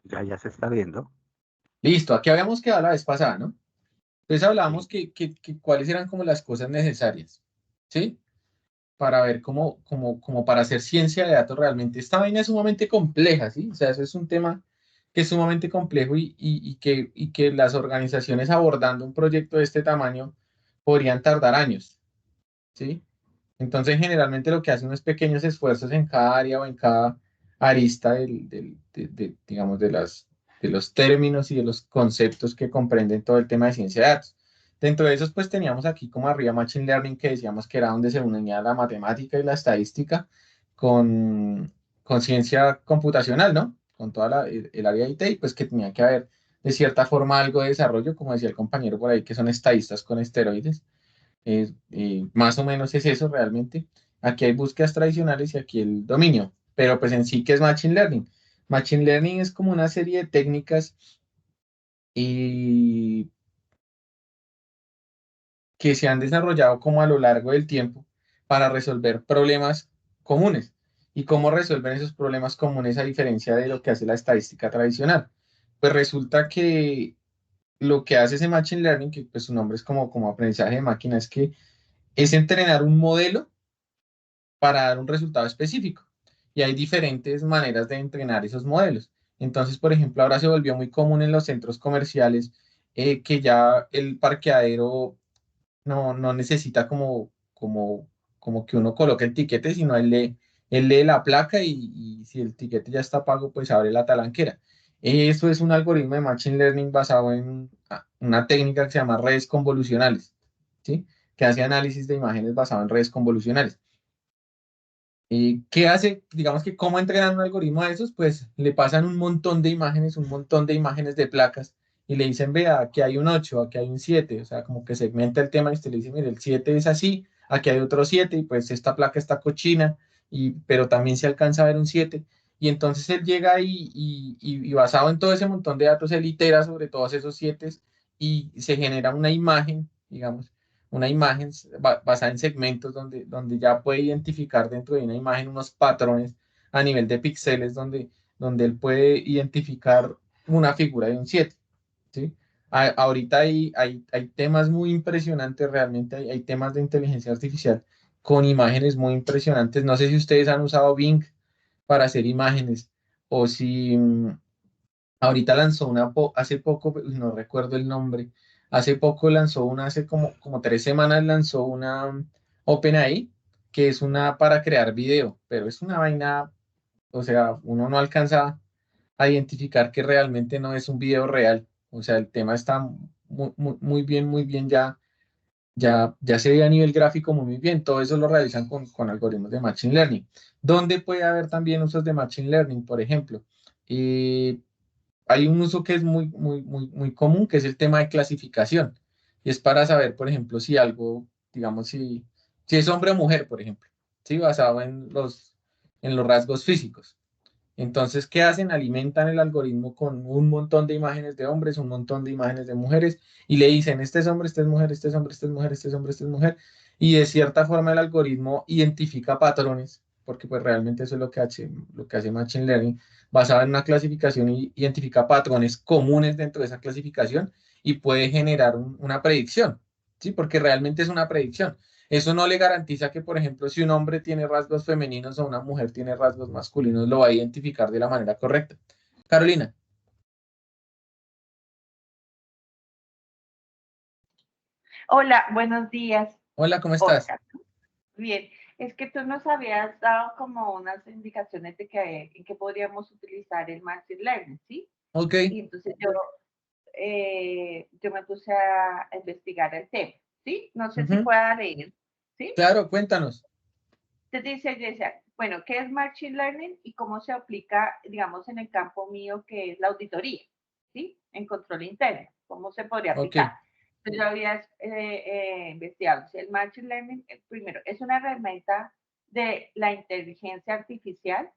Ya se está viendo. Listo, aquí habíamos quedado la vez pasada, ¿no? Entonces hablábamos que cuáles eran como las cosas necesarias, ¿sí? Para ver cómo para hacer ciencia de datos realmente. Esta vaina es sumamente compleja, ¿sí? O sea, eso es un tema que es sumamente complejo y que las organizaciones abordando un proyecto de este tamaño podrían tardar años, ¿sí? Entonces, generalmente lo que hacen es pequeños esfuerzos en cada área o en cada arista digamos, de los términos y de los conceptos que comprenden todo el tema de ciencia de datos. Dentro de esos, pues teníamos aquí como arriba Machine Learning, que decíamos que era donde se unía la matemática y la estadística con ciencia computacional, ¿no? Con toda el área de IT, y pues que tenía que haber de cierta forma algo de desarrollo, como decía el compañero por ahí, que son estadistas con esteroides. Más o menos es eso realmente. Aquí hay búsquedas tradicionales y aquí el dominio. Pero pues en sí, ¿qué es Machine Learning? Machine Learning es como una serie de técnicas y que se han desarrollado como a lo largo del tiempo para resolver problemas comunes. ¿Y cómo resuelven esos problemas comunes a diferencia de lo que hace la estadística tradicional? Pues resulta que lo que hace ese Machine Learning, que pues su nombre es como aprendizaje de máquina, es que es entrenar un modelo para dar un resultado específico. Y hay diferentes maneras de entrenar esos modelos. Entonces, por ejemplo, ahora se volvió muy común en los centros comerciales que ya el parqueadero no necesita como que uno coloque el tiquete, sino él lee la placa y si el tiquete ya está pago, pues abre la talanquera. Eso es un algoritmo de Machine Learning basado en una técnica que se llama redes convolucionales, ¿sí? Que hace análisis de imágenes basado en redes convolucionales. ¿Qué hace? Digamos que cómo entrenan un algoritmo de esos, pues le pasan un montón de imágenes de placas y le dicen, vea, aquí hay un 8, aquí hay un 7, o sea, como que segmenta el tema y usted le dice, mire, el 7 es así, aquí hay otro 7 y pues esta placa está cochina, pero también se alcanza a ver un 7. Y entonces él llega y basado en todo ese montón de datos, él itera sobre todos esos 7 y se genera una imagen, digamos una imagen basada en segmentos donde ya puede identificar dentro de una imagen unos patrones a nivel de píxeles donde él puede identificar una figura de un 7, ¿sí? Ahorita hay temas muy impresionantes, realmente hay temas de inteligencia artificial con imágenes muy impresionantes. No sé si ustedes han usado Bing para hacer imágenes o si ahorita lanzó hace poco, no recuerdo el nombre, hace poco lanzó una, hace como 3 semanas lanzó una OpenAI, que es una para crear video, pero es una vaina, o sea, uno no alcanza a identificar que realmente no es un video real. O sea, el tema está muy bien ya se ve a nivel gráfico muy bien. Todo eso lo realizan con algoritmos de Machine Learning. ¿Dónde puede haber también usos de Machine Learning, por ejemplo? Eh, Hay un uso que es muy común, que es el tema de clasificación. Y es para saber, por ejemplo, si algo, digamos, si es hombre o mujer, por ejemplo, ¿sí? Basado en los rasgos físicos. Entonces, ¿qué hacen? Alimentan el algoritmo con un montón de imágenes de hombres, un montón de imágenes de mujeres, y le dicen, este es hombre, este es mujer, este es hombre, este es mujer, este es hombre, este es mujer. Y de cierta forma el algoritmo identifica patrones, porque pues realmente eso es lo que hace Machine Learning, basado en una clasificación y identifica patrones comunes dentro de esa clasificación y puede generar una predicción, ¿sí? Porque realmente es una predicción. Eso no le garantiza que, por ejemplo, si un hombre tiene rasgos femeninos o una mujer tiene rasgos masculinos, lo va a identificar de la manera correcta. Carolina, Hola, buenos días, hola, ¿cómo estás? Oscar. Bien, es que tú nos habías dado como unas indicaciones de que en qué podríamos utilizar el Machine Learning, ¿sí? Ok, Y entonces yo me puse a investigar el tema, ¿sí? No sé si ujú, pueda leer, ¿sí? claro, cuéntanos. Te dice, bueno, ¿qué es Machine Learning y cómo se aplica, digamos, en el campo mío que es la auditoría, ¿sí? En control interno, ¿cómo se podría Ok, aplicar? Entonces, yo había investigado. El Machine Learning, primero, es una herramienta de la inteligencia artificial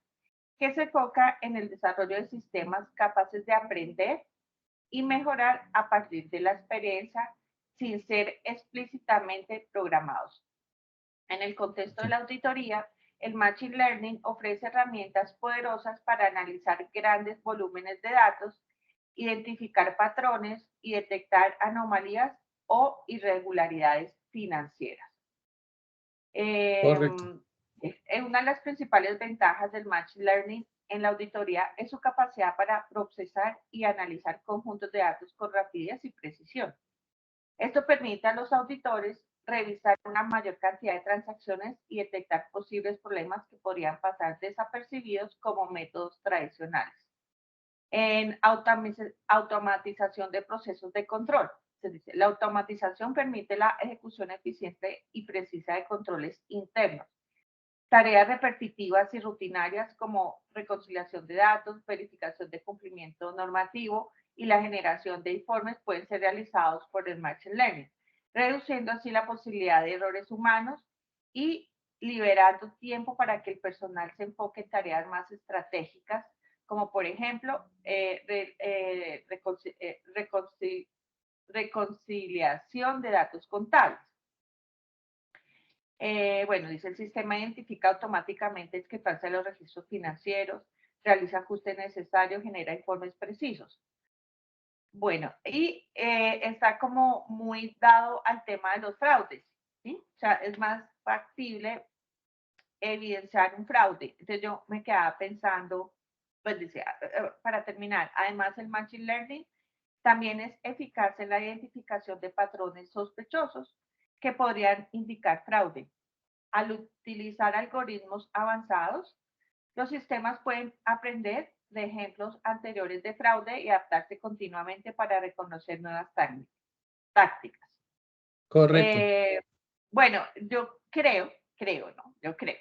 que se enfoca en el desarrollo de sistemas capaces de aprender y mejorar a partir de la experiencia sin ser explícitamente programados. En el contexto ok, de la auditoría, el Machine Learning ofrece herramientas poderosas para analizar grandes volúmenes de datos, identificar patrones y detectar anomalías o irregularidades financieras. Correcto. Una de las principales ventajas del Machine Learning en la auditoría es su capacidad para procesar y analizar conjuntos de datos con rapidez y precisión. Esto permite a los auditores revisar una mayor cantidad de transacciones y detectar posibles problemas que podrían pasar desapercibidos como métodos tradicionales. En automatización de procesos de control. Se dice, la automatización permite la ejecución eficiente y precisa de controles internos. Tareas repetitivas y rutinarias como reconciliación de datos, verificación de cumplimiento normativo y la generación de informes pueden ser realizados por el Machine Learning, reduciendo así la posibilidad de errores humanos y liberando tiempo para que el personal se enfoque en tareas más estratégicas, como por ejemplo reconciliación de datos contables. Bueno, dice el sistema identifica automáticamente discrepancia de los registros financieros, realiza ajustes necesarios, genera informes precisos. Bueno, y está como muy dado al tema de los fraudes, ¿sí? O sea, es más factible evidenciar un fraude. Entonces yo me quedaba pensando, pues decía, para terminar, además el Machine Learning también es eficaz en la identificación de patrones sospechosos que podrían indicar fraude. Al utilizar algoritmos avanzados, los sistemas pueden aprender de ejemplos anteriores de fraude y adaptarse continuamente para reconocer nuevas tácticas. Correcto. Bueno, yo creo, ¿no? Yo creo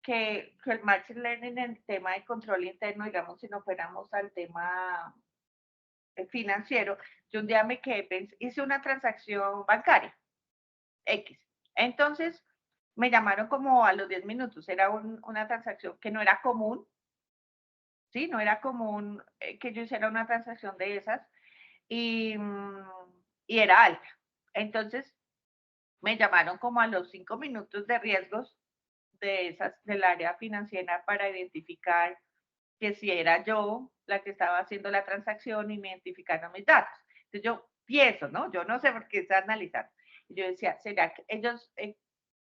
que el Machine Learning en el tema de control interno, digamos, si no fuéramos al tema financiero, yo un día me quedé, hice una transacción bancaria, X. Entonces, me llamaron como a los 10 minutos, era una transacción que no era común, ¿sí? No era común que yo hiciera una transacción de esas y, y era alta. Entonces, me llamaron como a los 5 minutos de riesgos de esas, del área financiera para identificar que si era yo la que estaba haciendo la transacción y me identificaron mis datos. Entonces yo pienso, ¿no? Yo no sé por qué está analizando. Y yo decía, ¿será que ellos,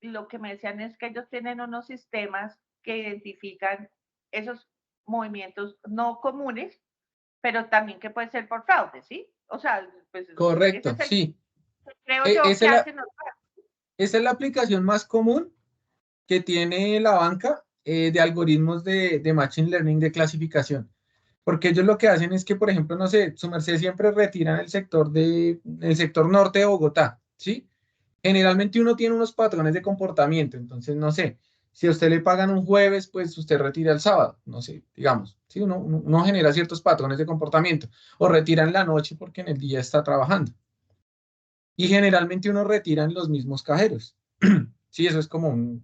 lo que me decían es que ellos tienen unos sistemas que identifican esos movimientos no comunes, pero también que puede ser por fraude, ¿sí? O sea, pues ese Correcto, es el, sí. creo yo Esa que es la, hacen los. esa es la aplicación más común que tiene la banca de algoritmos de Machine Learning de clasificación. Porque ellos lo que hacen es que, por ejemplo, no sé, su merced siempre retiran el sector norte de Bogotá, ¿sí? Generalmente uno tiene unos patrones de comportamiento, entonces, no sé, si a usted le pagan un jueves, pues usted retira el sábado, no sé, digamos, ¿sí? Uno genera ciertos patrones de comportamiento, o retira en la noche porque en el día está trabajando. Y generalmente uno retira en los mismos cajeros. Sí, eso es como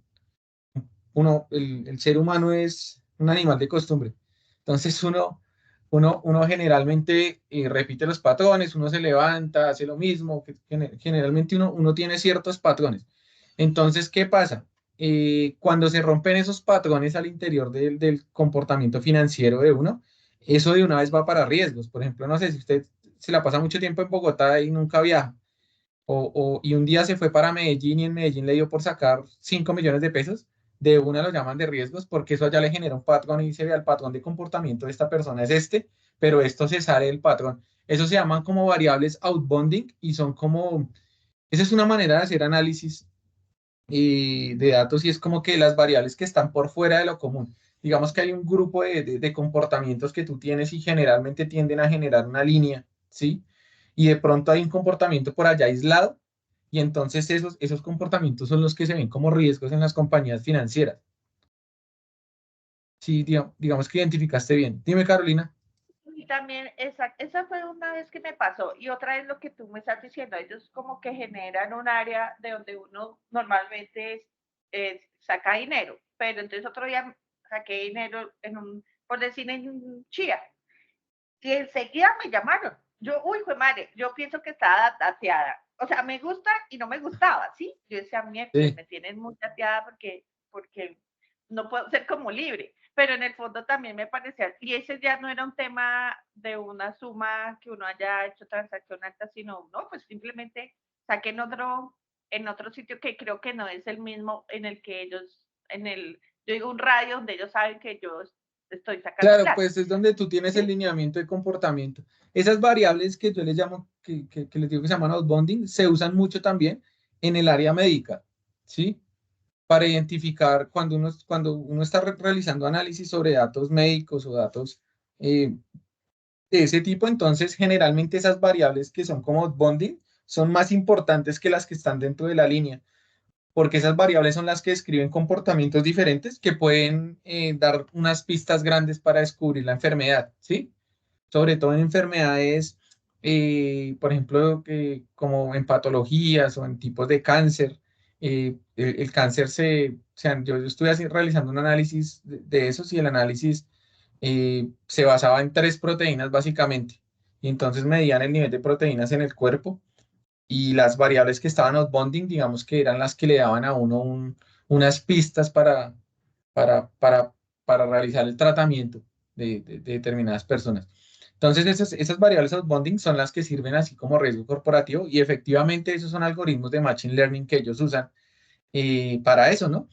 el ser humano es un animal de costumbre. Entonces uno generalmente repite los patrones, uno se levanta, hace lo mismo, generalmente uno tiene ciertos patrones. Entonces, ¿qué pasa? Cuando se rompen esos patrones al interior del comportamiento financiero de uno, eso de una vez va para riesgos. Por ejemplo, no sé si usted se la pasa mucho tiempo en Bogotá y nunca viaja, y un día se fue para Medellín y en Medellín le dio por sacar 5 millones de pesos, de una lo llaman de riesgos porque eso allá le genera un patrón y se ve el patrón de comportamiento de esta persona es este, pero esto se sale del patrón. Eso se llaman como variables outbounding y son como, esa es una manera de hacer análisis de datos y es como que las variables que están por fuera de lo común. Digamos que hay un grupo de comportamientos que tú tienes y generalmente tienden a generar una línea, ¿sí? Y de pronto hay un comportamiento por allá aislado y entonces esos comportamientos son los que se ven como riesgos en las compañías financieras. Sí, digamos que identificaste bien. Dime, Carolina. Y también esa fue una vez que me pasó y otra es lo que tú me estás diciendo, ellos como que generan un área de donde uno normalmente saca dinero, pero entonces otro día saqué dinero por decir en Chía y enseguida me llamaron. Yo, uy, fue madre, yo pienso que estaba dateada. O sea, me gusta y no me gustaba, ¿sí? Yo decía, miércoles, Sí, me tienen muy dateada porque no puedo ser como libre, pero en el fondo también me parecía, y ese ya no era un tema de una suma que uno haya hecho transacción alta, sino, no, pues simplemente saqué en otro sitio que creo que no es el mismo en el que ellos, yo digo un radio donde ellos saben que yo estoy sacando Claro, plata, pues es donde tú tienes el ¿sí? lineamiento de comportamiento. Esas variables que yo les llamo, que les digo que se llaman outbounding, se usan mucho también en el área médica, ¿sí? Para identificar cuando uno está realizando análisis sobre datos médicos o datos eh, de ese tipo, entonces generalmente esas variables que son como outbounding son más importantes que las que están dentro de la línea, porque esas variables son las que describen comportamientos diferentes que pueden dar unas pistas grandes para descubrir la enfermedad, ¿sí? Sobre todo en enfermedades, por ejemplo, como en patologías o en tipos de cáncer. El cáncer yo estuve realizando un análisis de esos y el análisis se basaba en tres proteínas básicamente. Y entonces medían el nivel de proteínas en el cuerpo y las variables que estaban outbounding, digamos que eran las que le daban a uno unas pistas para, para, para realizar el tratamiento de determinadas personas. Entonces, esas variables outbounding son las que sirven así como riesgo corporativo y efectivamente esos son algoritmos de Machine Learning que ellos usan para eso, ¿no?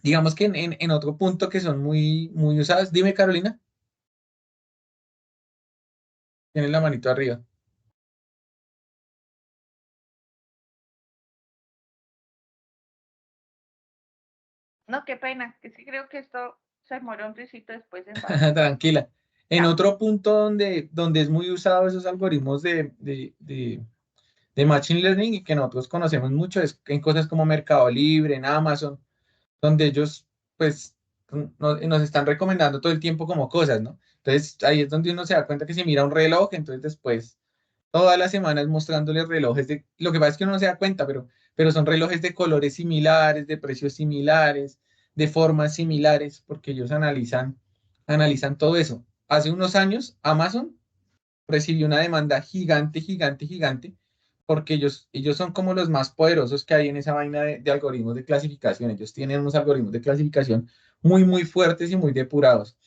Digamos que en otro punto que son muy usadas, dime Carolina, tienes la manito arriba. No, qué pena, que sí creo que esto se demora un risito después en bajar. Tranquila. En Ya. otro punto donde es muy usado esos algoritmos de Machine Learning y que nosotros conocemos mucho es en cosas como Mercado Libre, en Amazon, donde ellos pues nos están recomendando todo el tiempo como cosas, ¿no? Entonces ahí es donde uno se da cuenta que si mira un reloj, entonces después todas las semanas mostrándole relojes lo que pasa es que uno no se da cuenta, pero son relojes de colores similares, de precios similares, de formas similares, porque ellos analizan todo eso. Hace unos años, Amazon recibió una demanda gigante, gigante, gigante, porque ellos son como los más poderosos que hay en esa vaina de algoritmos de clasificación. Ellos tienen unos algoritmos de clasificación muy fuertes y muy depurados.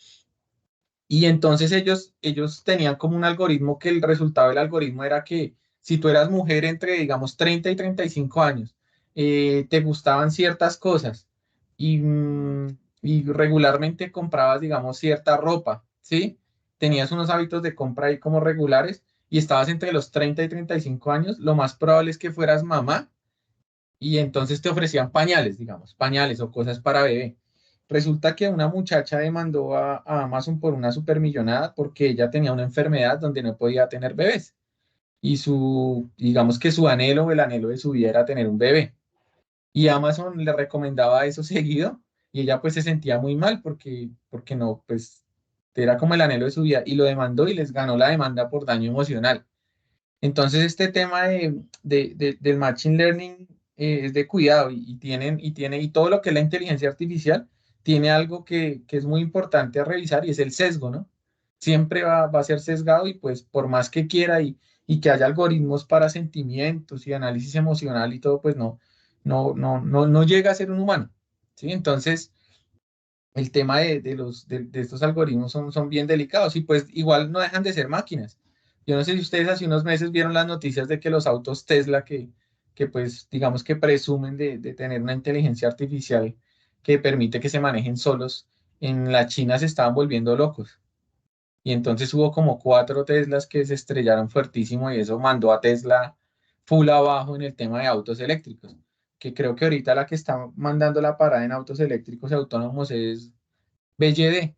Y entonces ellos tenían como un algoritmo que el resultado del algoritmo era que si tú eras mujer entre, digamos, 30 y 35 años, te gustaban ciertas cosas y regularmente comprabas, digamos, cierta ropa, ¿sí? Tenías unos hábitos de compra ahí como regulares y estabas entre los 30 y 35 años, lo más probable es que fueras mamá y entonces te ofrecían pañales, digamos, pañales o cosas para bebé. Resulta que una muchacha demandó a Amazon por una supermillonada porque ella tenía una enfermedad donde no podía tener bebés y digamos que su anhelo o el anhelo de su vida era tener un bebé. Y Amazon le recomendaba eso seguido y ella pues se sentía muy mal porque no, pues era como el anhelo de su vida y lo demandó y les ganó la demanda por daño emocional. Entonces, este tema del Machine Learning es de cuidado y todo lo que es la inteligencia artificial tiene algo que es muy importante a revisar y es el sesgo, ¿no? Siempre va a ser sesgado y pues por más que quiera y que haya algoritmos para sentimientos y análisis emocional y todo, pues no llega a ser un humano, ¿sí? Entonces, el tema de estos algoritmos son bien delicados y pues igual no dejan de ser máquinas. Yo no sé si ustedes hace unos meses vieron las noticias de que los autos Tesla que pues digamos que presumen de tener una inteligencia artificial que permite que se manejen solos, en la China se estaban volviendo locos. Y entonces hubo como cuatro Teslas que se estrellaron fuertísimo y eso mandó a Tesla full abajo en el tema de autos eléctricos. Que creo que ahorita la que está mandando la parada en autos eléctricos y autónomos es BYD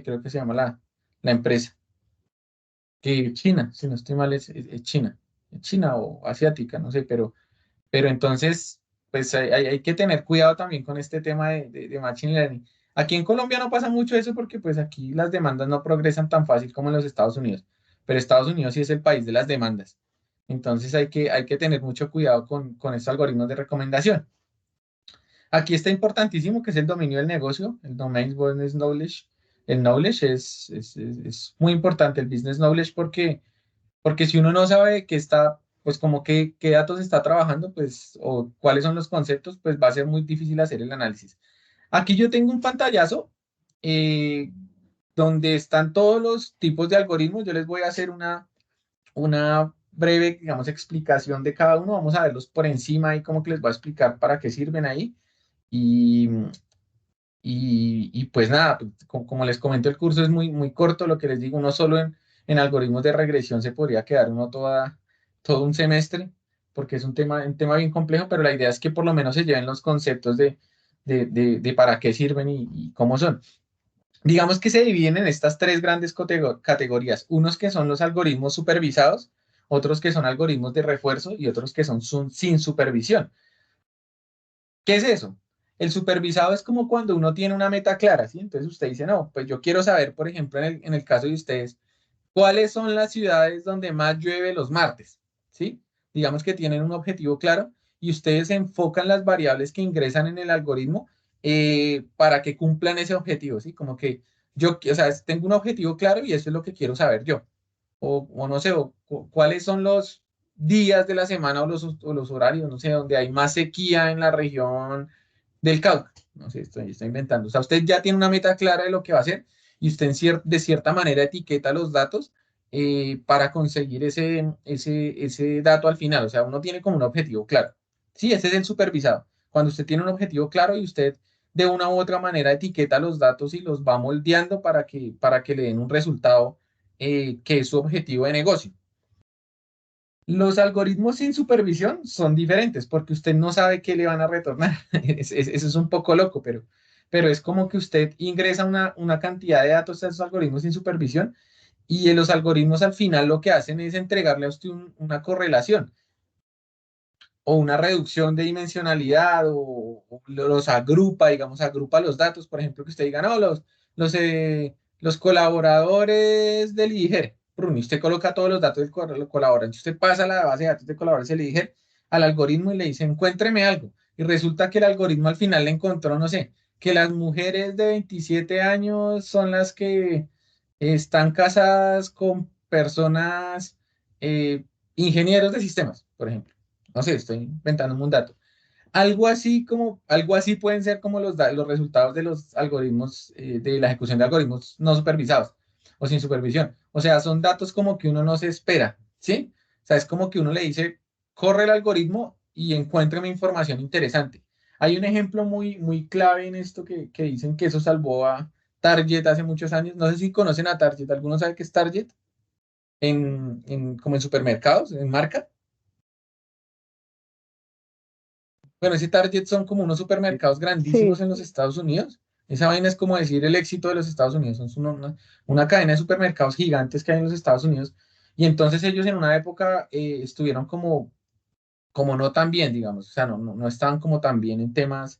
creo que se llama la empresa, que China, si no estoy mal, es China, China o asiática, no sé, pero entonces, pues hay que tener cuidado también con este tema de Machine Learning. Aquí en Colombia no pasa mucho eso porque pues aquí las demandas no progresan tan fácil como en los Estados Unidos, pero Estados Unidos sí es el país de las demandas. Entonces hay que tener mucho cuidado con estos algoritmos de recomendación. Aquí está importantísimo que es el dominio del negocio, el domain business knowledge. El knowledge es muy importante, el business knowledge, porque si uno no sabe qué está, pues como qué datos está trabajando, pues, o cuáles son los conceptos, pues va a ser muy difícil hacer el análisis. Aquí yo tengo un pantallazo eh, donde están todos los tipos de algoritmos. Yo les voy a hacer una breve, digamos, explicación de cada uno. Vamos a verlos por encima y como que les voy a explicar para qué sirven ahí. Y, y pues nada, pues, como les comento, el curso es muy, muy corto. Lo que les digo, uno solo en algoritmos de regresión se podría quedar uno todo un semestre, porque es un tema bien complejo, pero la idea es que por lo menos se lleven los conceptos de para qué sirven y cómo son. Digamos que se dividen en estas tres grandes categorías, unos que son los algoritmos supervisados, otros que son algoritmos de refuerzo y otros que son sin supervisión. ¿Qué es eso? El supervisado es como cuando uno tiene una meta clara, ¿sí? Entonces usted dice, no, pues yo quiero saber, por ejemplo, en el caso de ustedes, cuáles son las ciudades donde más llueve los martes, ¿sí? Digamos que tienen un objetivo claro y ustedes enfocan las variables que ingresan en el algoritmo para que cumplan ese objetivo, ¿sí? Como que yo, o sea, tengo un objetivo claro y eso es lo que quiero saber yo. O no sé, cuáles son los días de la semana o los horarios, no sé, donde hay más sequía en la región del Cauca. No sé, estoy inventando. O sea, usted ya tiene una meta clara de lo que va a hacer y usted de cierta manera etiqueta los datos para conseguir ese dato al final. O sea, uno tiene como un objetivo claro. Sí, ese es el supervisado. Cuando usted tiene un objetivo claro y usted de una u otra manera etiqueta los datos y los va moldeando para que le den un resultado que es su objetivo de negocio. Los algoritmos sin supervisión son diferentes porque usted no sabe qué le van a retornar. Eso es un poco loco, pero es como que usted ingresa una cantidad de datos a esos algoritmos sin supervisión y los algoritmos al final lo que hacen es entregarle a usted una correlación o una reducción de dimensionalidad o los agrupa, digamos, agrupa los datos, por ejemplo, que usted diga, no, los colaboradores del IDIGER, y usted coloca todos los datos del colaborante, usted pasa la base de datos de colaboradores del IDIGER al algoritmo y le dice, encuéntreme algo, y resulta que el algoritmo al final le encontró, no sé, que las mujeres de 27 años son las que están casadas con personas, ingenieros de sistemas, por ejemplo. No sé, estoy inventando un dato. Algo así pueden ser como los resultados de los algoritmos, de la ejecución de algoritmos no supervisados o sin supervisión. O sea, son datos como que uno no se espera, ¿sí? O sea, es como que uno le dice, corre el algoritmo y encuéntrame información interesante. Hay un ejemplo muy, muy clave en esto que dicen que eso salvó a Target hace muchos años. No sé si conocen a Target. ¿Alguno sabe qué es Target? Como en supermercados, en marca. Bueno, ese Target son como unos supermercados grandísimos Sí, en los Estados Unidos. Esa vaina es como decir el éxito de los Estados Unidos. Son una cadena de supermercados gigantes que hay en los Estados Unidos. Y entonces ellos en una época estuvieron como no tan bien, digamos. O sea, no estaban como tan bien en temas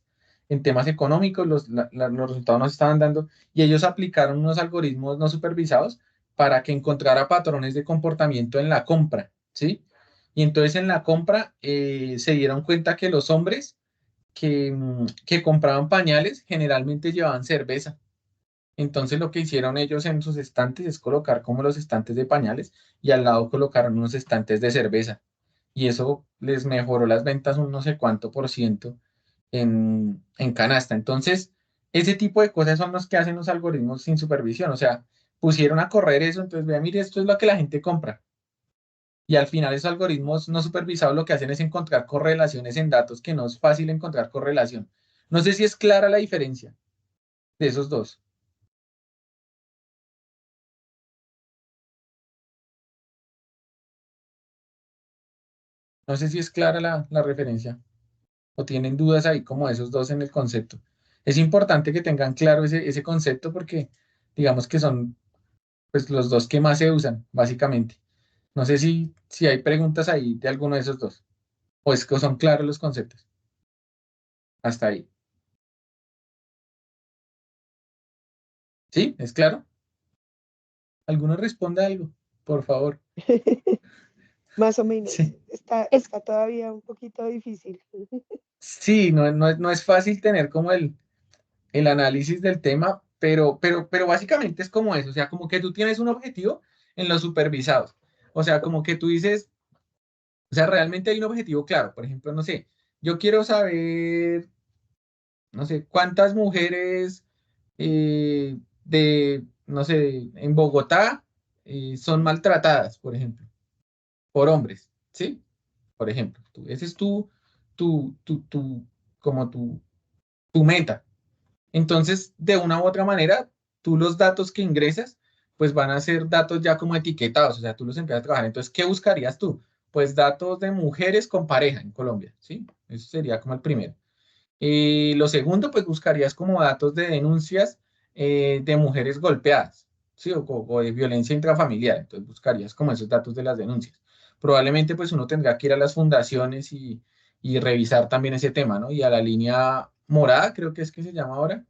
económicos. Los resultados no se estaban dando. Y ellos aplicaron unos algoritmos no supervisados para que encontrara patrones de comportamiento en la compra, ¿sí? Y entonces en la compra se dieron cuenta que los hombres que compraban pañales generalmente llevaban cerveza. Entonces lo que hicieron ellos en sus estantes es colocar como los estantes de pañales y al lado colocaron unos estantes de cerveza. Y eso les mejoró las ventas un no sé cuánto por ciento en canasta. Entonces, ese tipo de cosas son los que hacen los algoritmos sin supervisión. O sea, pusieron a correr eso, entonces vean, mire, esto es lo que la gente compra. Y al final esos algoritmos no supervisados lo que hacen es encontrar correlaciones en datos que no es fácil encontrar correlación. No sé si es clara la diferencia de esos dos. No sé si es clara la referencia o tienen dudas ahí como esos dos en el concepto. Es importante que tengan claro ese concepto porque digamos que son pues los dos que más se usan, básicamente. No sé si hay preguntas ahí de alguno de esos dos o es que son claros los conceptos. Hasta ahí. ¿Sí? ¿Es claro? ¿Alguno responde algo? Por favor. más o menos. Sí. Es, Está todavía un poquito difícil. Sí, no es fácil tener como el análisis del tema, pero básicamente es como eso, o sea, como que tú tienes un objetivo en los supervisados, o sea, como que tú dices, o sea, realmente hay un objetivo claro, por ejemplo, no sé, yo quiero saber, no sé, cuántas mujeres no sé, en Bogotá son maltratadas, por ejemplo, por hombres, ¿sí? Por ejemplo, ese es tu, tu, tu, como tu meta. Entonces, de una u otra manera, tú los datos que ingresas, pues van a ser datos ya como etiquetados, o sea, tú los empiezas a trabajar. Entonces, ¿qué buscarías tú? Pues datos de mujeres con pareja en Colombia, ¿sí? Eso sería como el primero. Lo segundo, pues buscarías como datos de denuncias de mujeres golpeadas, ¿sí? O de violencia intrafamiliar. Entonces buscarías como esos datos de las denuncias. Probablemente pues uno tendrá que ir a las fundaciones y revisar también ese tema, ¿no? Y a la línea morada, creo que es que se llama ahora,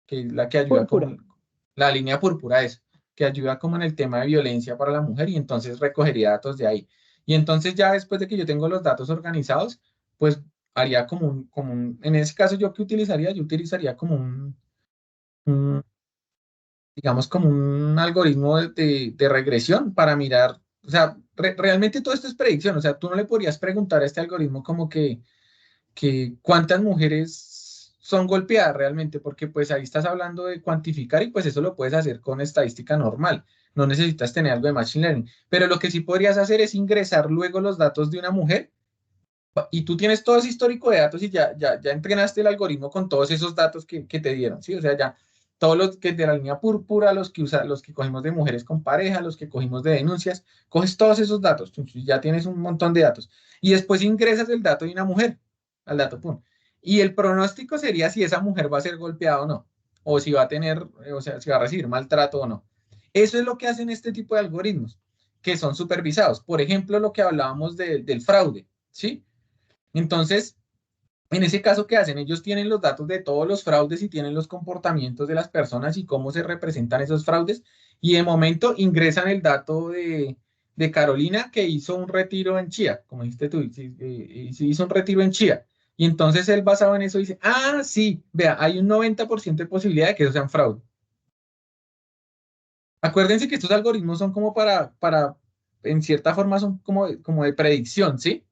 que es la que ayuda Púrpura. como la línea púrpura, eso, que ayuda como en el tema de violencia para la mujer y entonces recogería datos de ahí. Y entonces ya después de que yo tengo los datos organizados, pues haría en ese caso yo utilizaría como digamos, como un algoritmo de regresión para mirar, o sea, realmente todo esto es predicción, o sea, tú no le podrías preguntar a este algoritmo como que cuántas mujeres son golpeadas realmente, porque pues ahí estás hablando de cuantificar y pues eso lo puedes hacer con estadística normal, no necesitas tener algo de machine learning, pero lo que sí podrías hacer es ingresar luego los datos de una mujer y tú tienes todo ese histórico de datos y ya entrenaste el algoritmo con todos esos datos que te dieron, ¿sí? O sea, ya todos los que de la línea púrpura, los que cogimos de mujeres con pareja, los que cogimos de denuncias, coges todos esos datos, ya tienes un montón de datos. Y después ingresas el dato de una mujer al dato, pum. Y el pronóstico sería si esa mujer va a ser golpeada o no, o si va a tener, o sea, si va a recibir maltrato o no. Eso es lo que hacen este tipo de algoritmos, que son supervisados. Por ejemplo, lo que hablábamos del fraude, ¿sí? Entonces, en ese caso, ¿qué hacen? Ellos tienen los datos de todos los fraudes y tienen los comportamientos de las personas y cómo se representan esos fraudes. Y de momento ingresan el dato de Carolina que hizo un retiro en Chía, como dijiste tú, sí hizo un retiro en Chía. Y entonces él basado en eso dice, ah, sí, vea, hay un 90% de posibilidad de que eso sea un fraude. Acuérdense que estos algoritmos son como en cierta forma son como de predicción, ¿sí?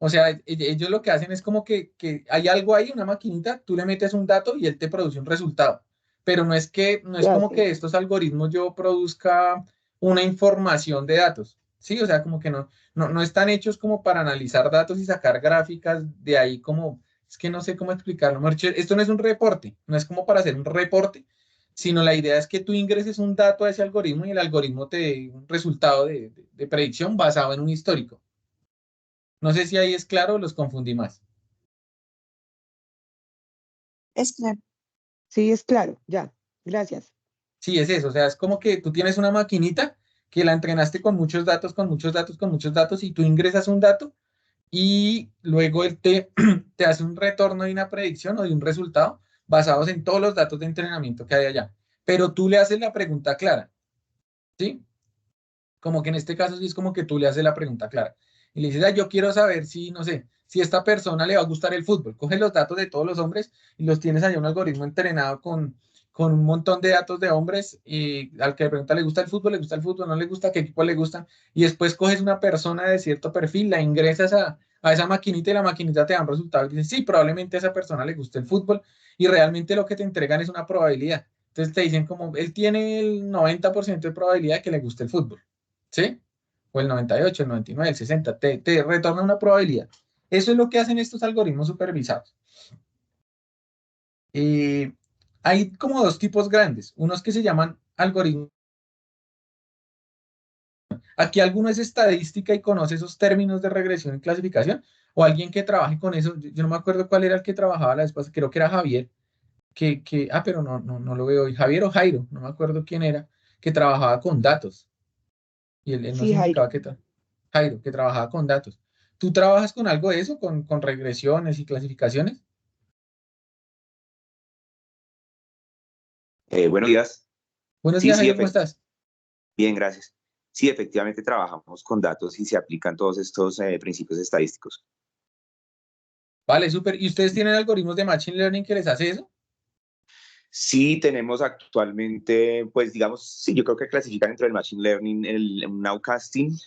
O sea, ellos lo que hacen es como que hay algo ahí, una maquinita, tú le metes un dato y él te produce un resultado. Pero no es Ya, como sí. que estos algoritmos yo produzca una información de datos. Sí, o sea, como que no están hechos como para analizar datos y sacar gráficas de ahí como, es que no sé cómo explicarlo. Esto no es un reporte, no es como para hacer un reporte, sino la idea es que tú ingreses un dato a ese algoritmo y el algoritmo te dé un resultado de predicción basado en un histórico. No sé si ahí es claro o los confundí más. Es claro. Sí, es claro, ya. Gracias. Sí, es eso. O sea, es como que tú tienes una maquinita que la entrenaste con muchos datos, con muchos datos, con muchos datos, y tú ingresas un dato y luego él te hace un retorno de una predicción o de un resultado basados en todos los datos de entrenamiento que hay allá. Pero tú le haces la pregunta clara, ¿sí? Como que en este caso sí es como que tú le haces la pregunta clara. Y le dices, "Ah, yo quiero saber si, no sé, si a esta persona le va a gustar el fútbol". Coges los datos de todos los hombres y los tienes allá un algoritmo entrenado con un montón de datos de hombres y al que le pregunta, le gusta el fútbol, no le gusta, qué equipo le gusta. Y después coges una persona de cierto perfil, la ingresas a esa maquinita y la maquinita te da un resultado y dices, sí, probablemente a esa persona le guste el fútbol y realmente lo que te entregan es una probabilidad. Entonces te dicen como, él tiene el 90% de probabilidad de que le guste el fútbol. ¿Sí? O el 98, el 99, el 60, te retorna una probabilidad. Eso es lo que hacen estos algoritmos supervisados. Eh, Hay como dos tipos grandes, unos que se llaman algoritmos. Aquí alguno es estadística y conoce esos términos de regresión y clasificación, o alguien que trabaje con eso. Yo no me acuerdo cuál era el que trabajaba la vez pasada, creo que era Javier, pero no lo veo hoy. Javier o Jairo, no me acuerdo quién era, que trabajaba con datos. Y él nos Sí, Jairo. indicaba Jairo, que trabajaba con datos. ¿Tú trabajas con algo de eso, con regresiones y clasificaciones? Buenos días. Buenos Sí, días, sí, Jairo, ¿cómo estás? bien, gracias. Sí, efectivamente trabajamos con datos y se aplican todos estos principios estadísticos. Vale, súper. ¿Y ustedes tienen algoritmos de Machine Learning que les hace eso? Sí, tenemos actualmente, pues digamos, sí, yo creo que clasifican dentro del Machine Learning el nowcasting,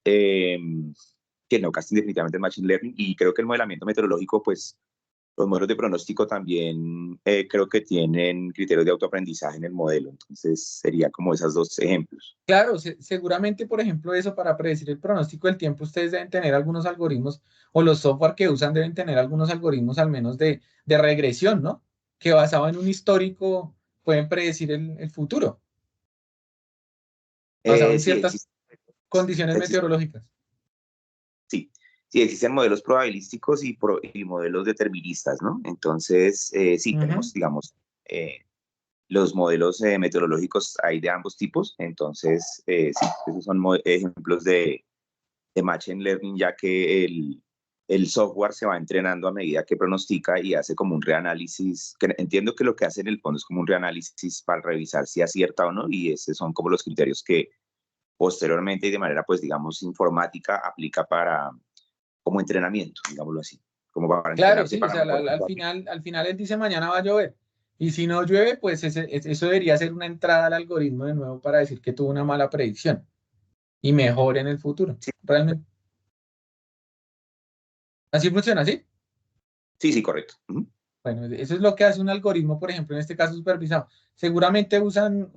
que el nowcasting definitivamente es Machine Learning, y creo que el modelamiento meteorológico, pues Los modelos de pronóstico también creo que tienen criterios de autoaprendizaje en el modelo, entonces sería como esos dos ejemplos. Claro, seguramente, por ejemplo, eso para predecir el pronóstico del tiempo, ustedes deben tener algunos algoritmos, o los software que usan deben tener algunos algoritmos al menos de regresión, ¿no? Que basado en un histórico pueden predecir el futuro, basado en Sí, ciertas condiciones meteorológicas. Sí, sí, existen modelos probabilísticos y modelos deterministas, ¿no? Entonces, sí, tenemos, digamos, los modelos meteorológicos hay de ambos tipos, entonces, sí, esos son ejemplos de Machine Learning, ya que el software se va entrenando a medida que pronostica y hace como un reanálisis, que entiendo que lo que hace en el fondo es como un reanálisis para revisar si acierta o no, y esos son como los criterios que posteriormente y de manera, pues, digamos, informática aplica para como entrenamiento, digámoslo así, como para Claro, entrenarse sí, o para sea, mejor. al final él dice mañana va a llover. Y si no llueve, pues eso debería ser una entrada al algoritmo de nuevo para decir que tuvo una mala predicción y mejore en el futuro. Sí, Realmente. Así funciona, ¿sí? sí, sí, correcto. Uh-huh. Bueno, eso es lo que hace un algoritmo, por ejemplo, en este caso supervisado. Seguramente usan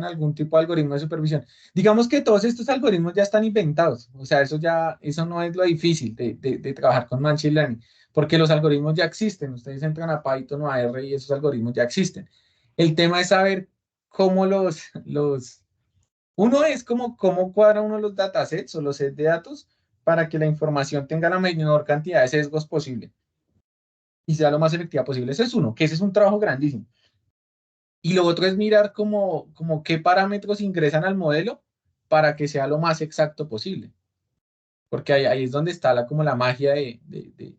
algún tipo de algoritmo de supervisión. Digamos que todos estos algoritmos ya están inventados. O sea, eso no es lo difícil de trabajar con Machine Learning, porque los algoritmos ya existen. Ustedes entran a Python o a R y esos algoritmos ya existen. El tema es saber cómo uno es cómo cuadra uno los datasets o los sets de datos para que la información tenga la menor cantidad de sesgos posible y sea lo más efectiva posible. Ese es uno, que ese es un trabajo grandísimo. Y lo otro es mirar como qué parámetros ingresan al modelo para que sea lo más exacto posible. Porque ahí es donde está como la magia de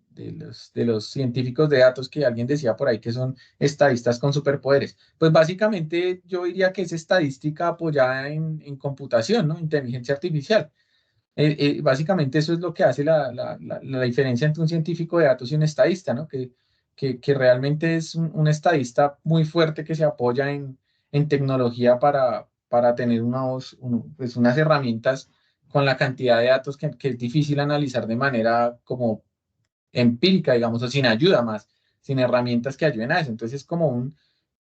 los científicos de datos que alguien decía por ahí que son estadistas con superpoderes. Pues básicamente yo diría que es estadística apoyada en computación, ¿no? Inteligencia artificial. Básicamente eso es lo que hace la diferencia entre un científico de datos y un estadista, ¿no? Que realmente es un estadista muy fuerte que se apoya en tecnología para tener pues unas herramientas con la cantidad de datos que es difícil analizar de manera como empírica, digamos, o sin ayuda más, sin herramientas que ayuden a eso. Entonces es como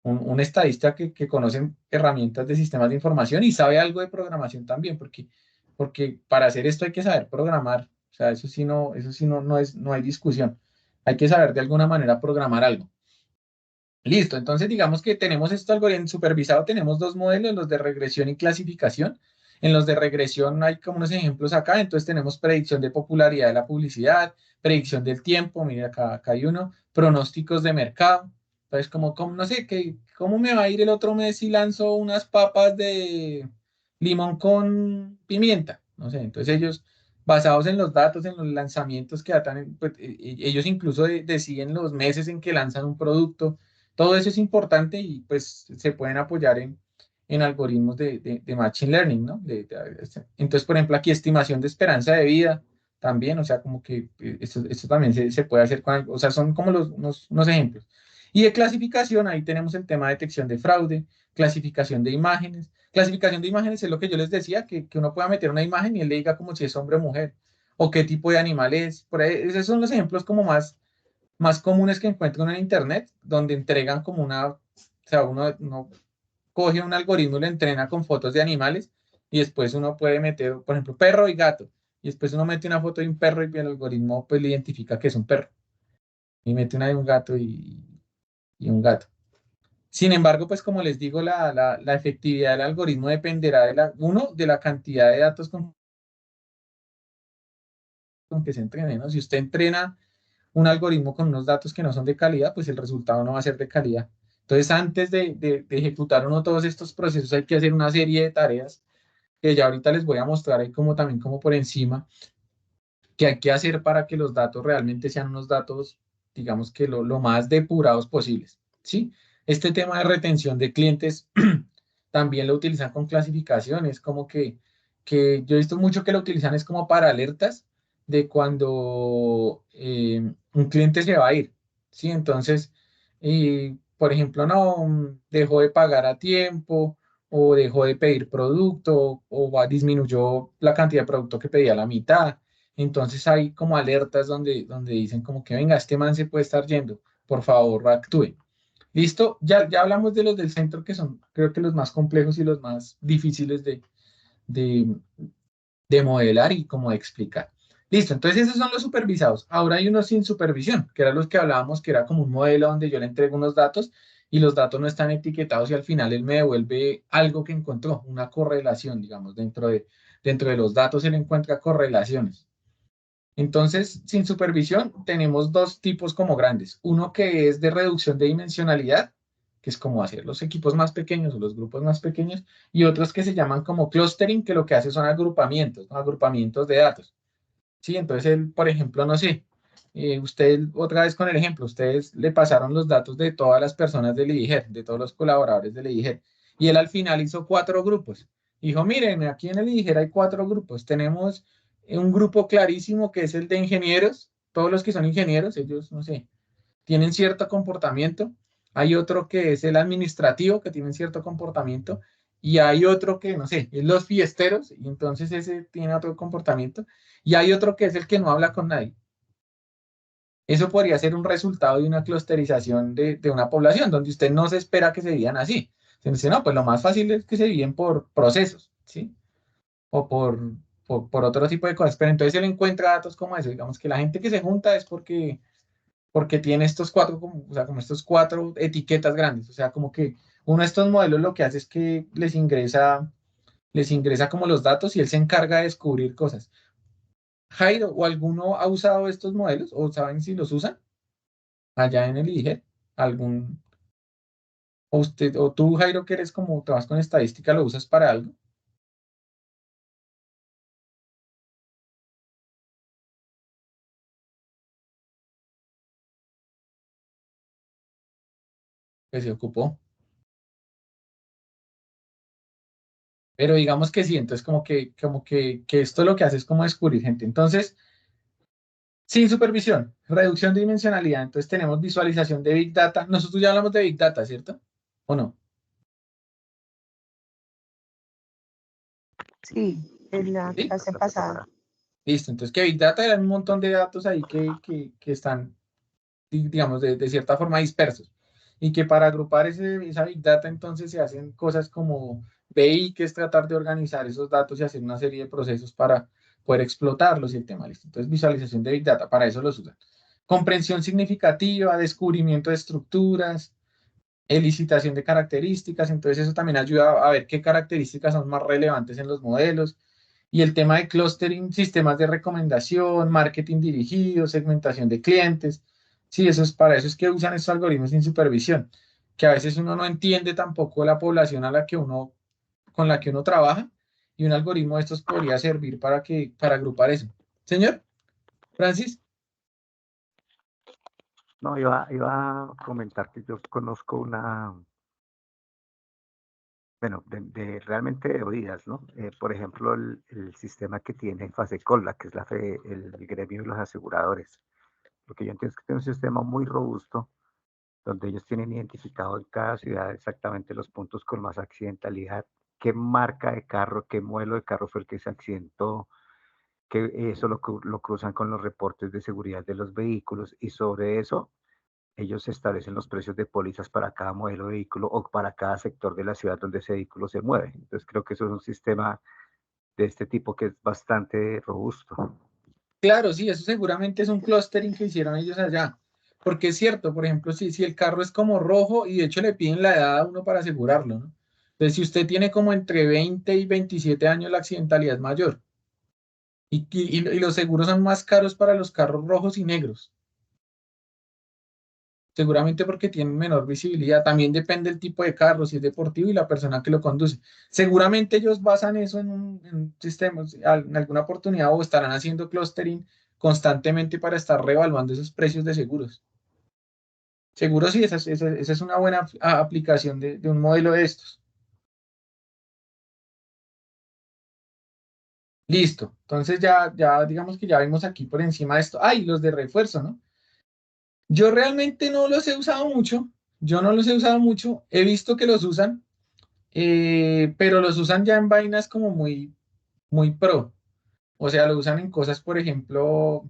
un estadista que conoce herramientas de sistemas de información y sabe algo de programación también, porque para hacer esto hay que saber programar. O sea, eso sí no hay discusión. Hay que saber de alguna manera programar algo. Listo, entonces digamos que tenemos esto algoritmo supervisado, tenemos dos modelos, los de regresión y clasificación. En los de regresión hay como unos ejemplos acá, entonces tenemos predicción de popularidad de la publicidad, predicción del tiempo, mire acá hay uno, pronósticos de mercado. Entonces, como no sé, ¿cómo me va a ir el otro mes si lanzo unas papas de limón con pimienta? No sé, entonces ellos, basados en los datos, en los lanzamientos que datan, pues, ellos incluso deciden los meses en que lanzan un producto. Todo eso es importante y pues se pueden apoyar en algoritmos de Machine Learning, ¿no? Entonces, por ejemplo, aquí estimación de esperanza de vida también, o sea, como que esto también se puede hacer con algo, o sea, son como unos ejemplos. Y de clasificación, ahí tenemos el tema de detección de fraude, clasificación de imágenes. Clasificación de imágenes es lo que yo les decía, que uno pueda meter una imagen y él le diga como si es hombre o mujer, o qué tipo de animal es. Por ahí, esos son los ejemplos como más comunes que encuentro en internet, donde entregan como o sea, uno coge un algoritmo, lo entrena con fotos de animales y después uno puede meter, por ejemplo, perro y gato, y después uno mete una foto de un perro y el algoritmo pues le identifica que es un perro, y mete una de un gato y un gato. Sin embargo, pues como les digo, la efectividad del algoritmo dependerá de la cantidad de datos con que se entrene, ¿no? Si usted entrena un algoritmo con unos datos que no son de calidad, pues el resultado no va a ser de calidad. Entonces, antes de ejecutar uno todos estos procesos, hay que hacer una serie de tareas que ya ahorita les voy a mostrar ahí como también como por encima, que hay que hacer para que los datos realmente sean unos datos, digamos que lo más depurados posibles, ¿sí? Este tema de retención de clientes también lo utilizan con clasificaciones, como que yo he visto mucho que lo utilizan es como para alertas de cuando un cliente se va a ir, ¿sí? Entonces, por ejemplo, no dejó de pagar a tiempo o dejó de pedir producto o disminuyó la cantidad de producto que pedía a la mitad. Entonces hay como alertas donde dicen como que venga, este man se puede estar yendo, por favor, actúe. ¿Listo? Ya hablamos de los del centro, que son creo que los más complejos y los más difíciles de, de modelar y como de explicar. Listo, entonces esos son los supervisados. Ahora hay unos sin supervisión, que eran los que hablábamos, que era como un modelo donde yo le entrego unos datos y los datos no están etiquetados y al final él me devuelve algo que encontró, una correlación, digamos, dentro de los datos él encuentra correlaciones. Entonces, sin supervisión, tenemos dos tipos como grandes. Uno que es de reducción de dimensionalidad, que es como hacer los equipos más pequeños o los grupos más pequeños, y otros que se llaman como clustering, que lo que hace son agrupamientos, ¿no? Agrupamientos de datos. Sí, entonces él, por ejemplo, no sé, usted, otra vez con el ejemplo, ustedes le pasaron los datos de todas las personas del IDIGER, de todos los colaboradores del IDIGER, y él al final hizo 4 grupos. Dijo, miren, aquí en el IDIGER hay 4 grupos. Tenemos un grupo clarísimo que es el de ingenieros, todos los que son ingenieros, ellos, no sé, tienen cierto comportamiento. Hay otro que es el administrativo, que tienen cierto comportamiento. Y hay otro que, no sé, es los fiesteros, y entonces ese tiene otro comportamiento. Y hay otro que es el que no habla con nadie. Eso podría ser un resultado de una clusterización de una población, donde usted no se espera que se digan así. Se dice, no, pues lo más fácil es que se viven por procesos, ¿sí? O por otro tipo de cosas. Pero entonces él encuentra datos como eso. Digamos que la gente que se junta es porque tiene estos 4, o sea, como estos 4 etiquetas grandes. O sea, como que uno de estos modelos lo que hace es que les ingresa como los datos y él se encarga de descubrir cosas. Jairo, ¿o alguno ha usado estos modelos o saben si los usan allá en el IGE? ¿Algún, o usted, o tú, Jairo, que eres como, trabajas con estadística, lo usas para algo? Que se ocupó. Pero digamos que sí, entonces que esto lo que hace es como descubrir gente. Entonces, sin supervisión, reducción de dimensionalidad. Entonces tenemos visualización de Big Data. Nosotros ya hablamos de Big Data, ¿cierto? ¿O no? Sí, en la Sí. clase pasada. Listo. Entonces que Big Data eran un montón de datos ahí que están, digamos, de cierta forma dispersos. Y que para agrupar esa Big Data entonces se hacen cosas como BI, que es tratar de organizar esos datos y hacer una serie de procesos para poder explotarlos y el tema, listo. Entonces visualización de Big Data, para eso los usan. Comprensión significativa, descubrimiento de estructuras, elicitación de características, entonces eso también ayuda a ver qué características son más relevantes en los modelos. Y el tema de clustering, sistemas de recomendación, marketing dirigido, segmentación de clientes. Sí, eso es para eso es que usan estos algoritmos sin supervisión, que a veces uno no entiende tampoco la población a la que con la que uno trabaja, y un algoritmo de estos podría servir para agrupar eso. Señor Francis. No, iba a comentar que yo conozco bueno, realmente de oídas, ¿no? Por ejemplo, el sistema que tiene Fasecola, que es el gremio de los aseguradores. Lo que yo entiendo es que tiene un sistema muy robusto, donde ellos tienen identificado en cada ciudad exactamente los puntos con más accidentalidad, qué marca de carro, qué modelo de carro fue el que se accidentó, que eso lo cruzan con los reportes de seguridad de los vehículos y sobre eso ellos establecen los precios de pólizas para cada modelo de vehículo o para cada sector de la ciudad donde ese vehículo se mueve. Entonces creo que eso es un sistema de este tipo que es bastante robusto. Claro, sí, eso seguramente es un clustering que hicieron ellos allá. Porque es cierto, por ejemplo, si el carro es como rojo y de hecho le piden la edad a uno para asegurarlo, ¿no? Entonces, si usted tiene como entre 20 y 27 años, la accidentalidad es mayor. Y los seguros son más caros para los carros rojos y negros. Seguramente porque tienen menor visibilidad. También depende del tipo de carro, si es deportivo y la persona que lo conduce. Seguramente ellos basan eso en un sistema, en alguna oportunidad, o estarán haciendo clustering constantemente para estar reevaluando esos precios de seguros. Seguro sí, esa es una buena aplicación de un modelo de estos. Listo. Entonces ya digamos que ya vimos aquí por encima de esto. Ay, los de refuerzo, ¿no? Yo realmente no los he usado mucho. Yo no los he usado mucho. He visto que los usan, pero los usan ya en vainas como muy pro. O sea, lo usan en cosas, por ejemplo,